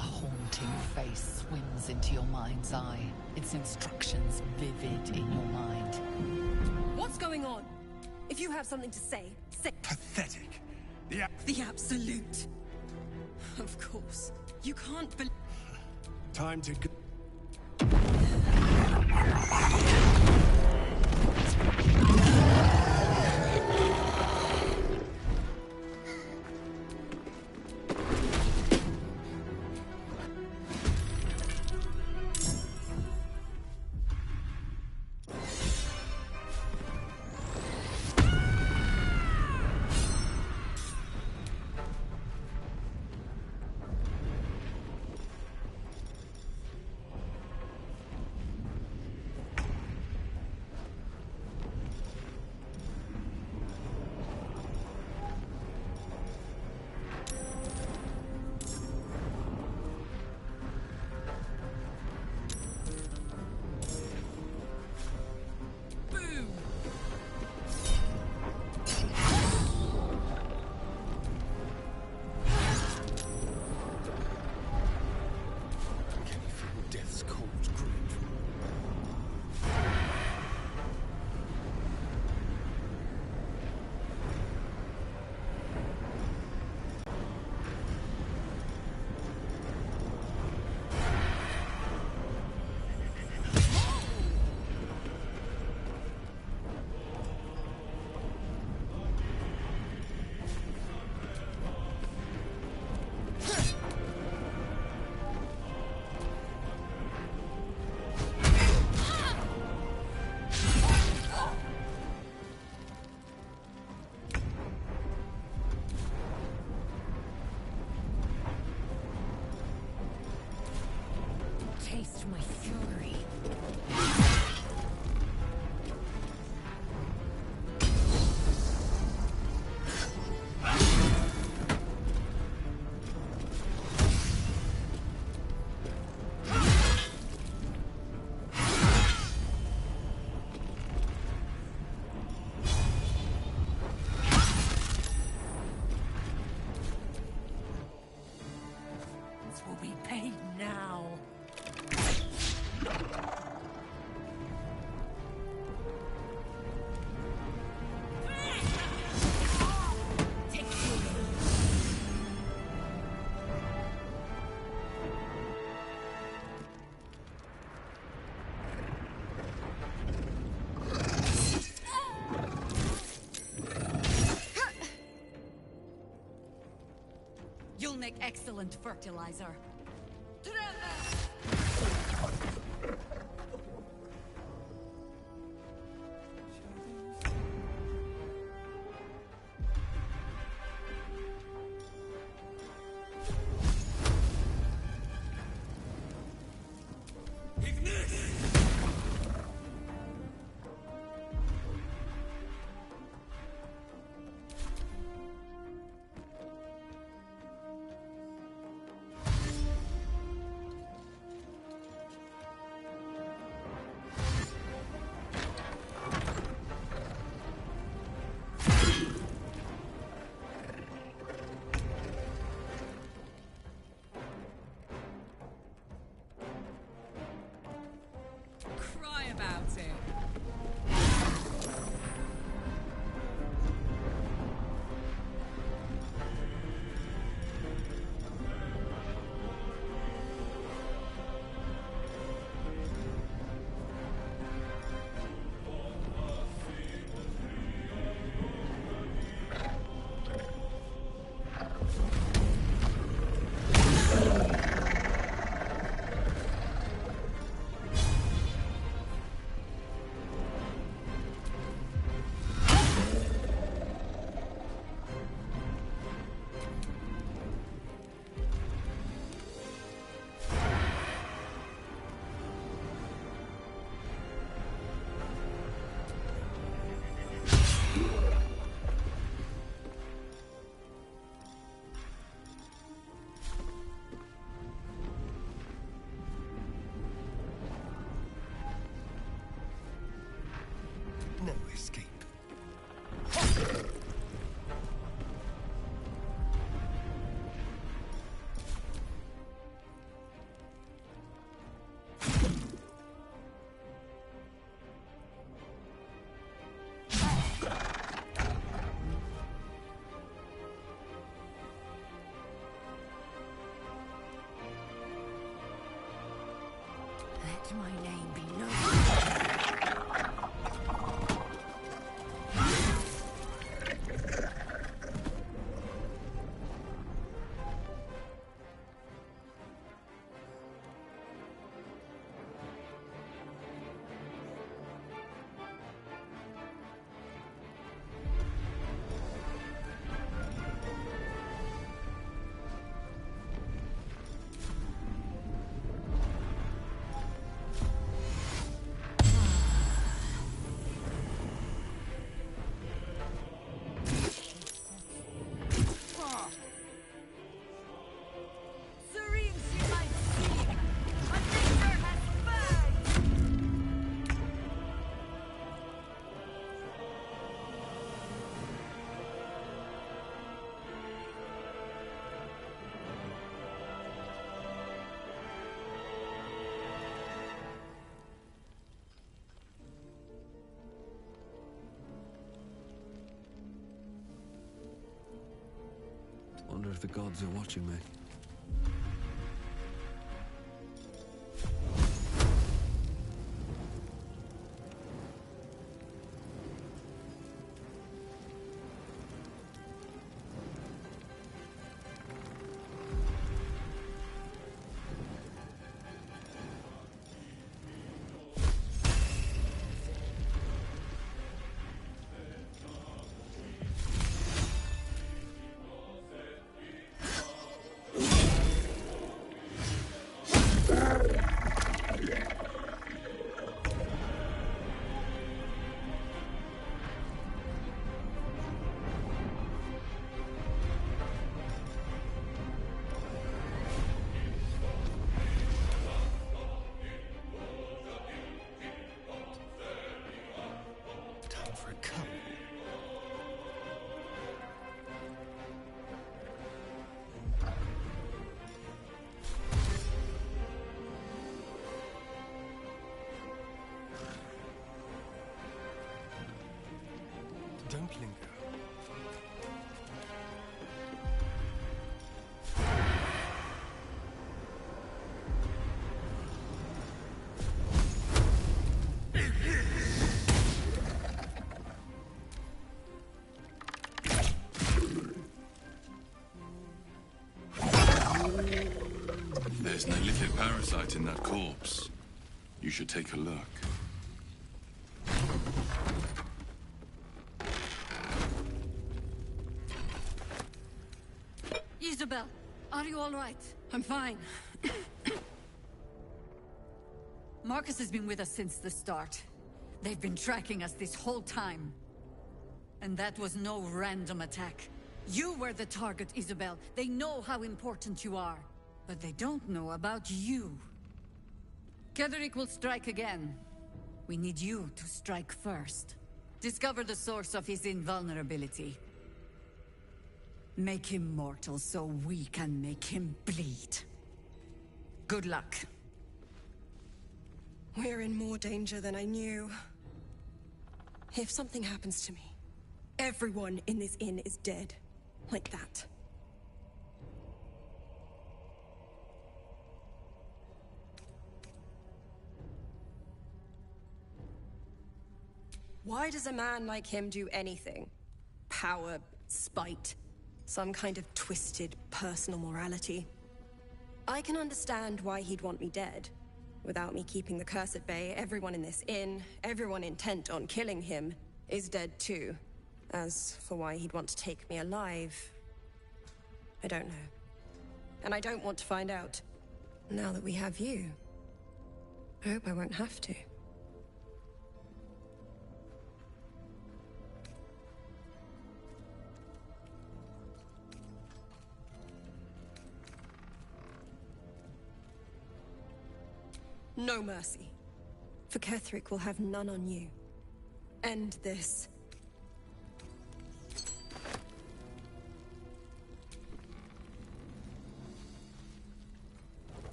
A haunting face swims into your mind's eye, its instructions vivid in your mind. What's going on? If you have something to say, say... Pathetic. The Absolute. Of course. You can't believe... Time to go. Taste my fury. This will be paid now. You'll make excellent fertilizer. escape. Let my name be known. Wonder if the gods are watching me. Don't linger. There's no lipid parasite in that corpse. You should take a look. Isabel, are you all right? I'm fine. Marcus has been with us since the start. They've been tracking us this whole time. And that was no random attack. You were the target, Isabel. They know how important you are. But they don't know about you. Ketheric will strike again. We need you to strike first. Discover the source of his invulnerability. Make him mortal so we can make him bleed. Good luck. We're in more danger than I knew. If something happens to me, everyone in this inn is dead. Like that. Why does a man like him do anything? Power, spite, some kind of twisted personal morality. I can understand why he'd want me dead. Without me keeping the curse at bay, everyone in this inn, everyone intent on killing him, is dead too. As for why he'd want to take me alive, I don't know. And I don't want to find out. Now that we have you, I hope I won't have to. No mercy. For Ketheric will have none on you. end this.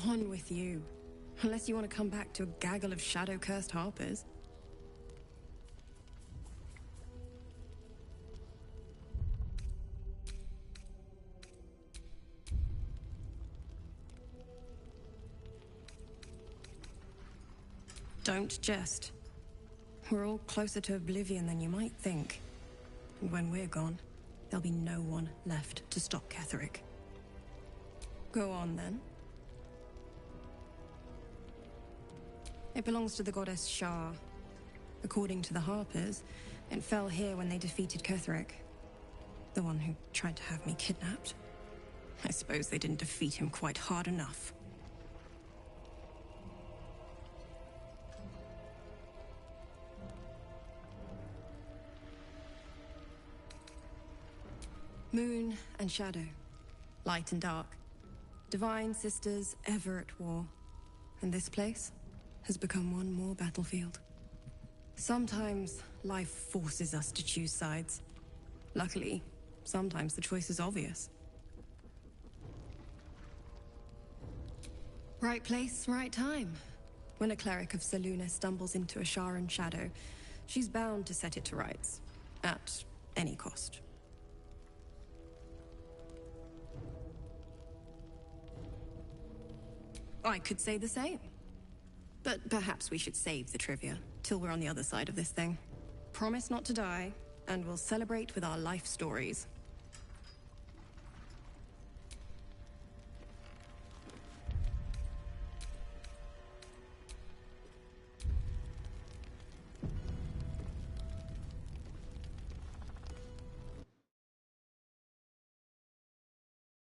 On with you. Unless you want to come back to a gaggle of shadow-cursed harpers. Don't jest. We're all closer to oblivion than you might think. And when we're gone, there'll be no one left to stop Ketherick. Go on, then. It belongs to the goddess Shar. According to the Harpers, it fell here when they defeated Ketherick. The one who tried to have me kidnapped. I suppose they didn't defeat him quite hard enough. Moon and shadow. Light and dark. Divine sisters ever at war. And this place has become one more battlefield. Sometimes life forces us to choose sides. Luckily, sometimes the choice is obvious. Right place, right time. When a cleric of Selûne stumbles into a Sharan shadow, she's bound to set it to rights. At any cost. I could say the same. But perhaps we should save the trivia till we're on the other side of this thing. Promise not to die, and we'll celebrate with our life stories.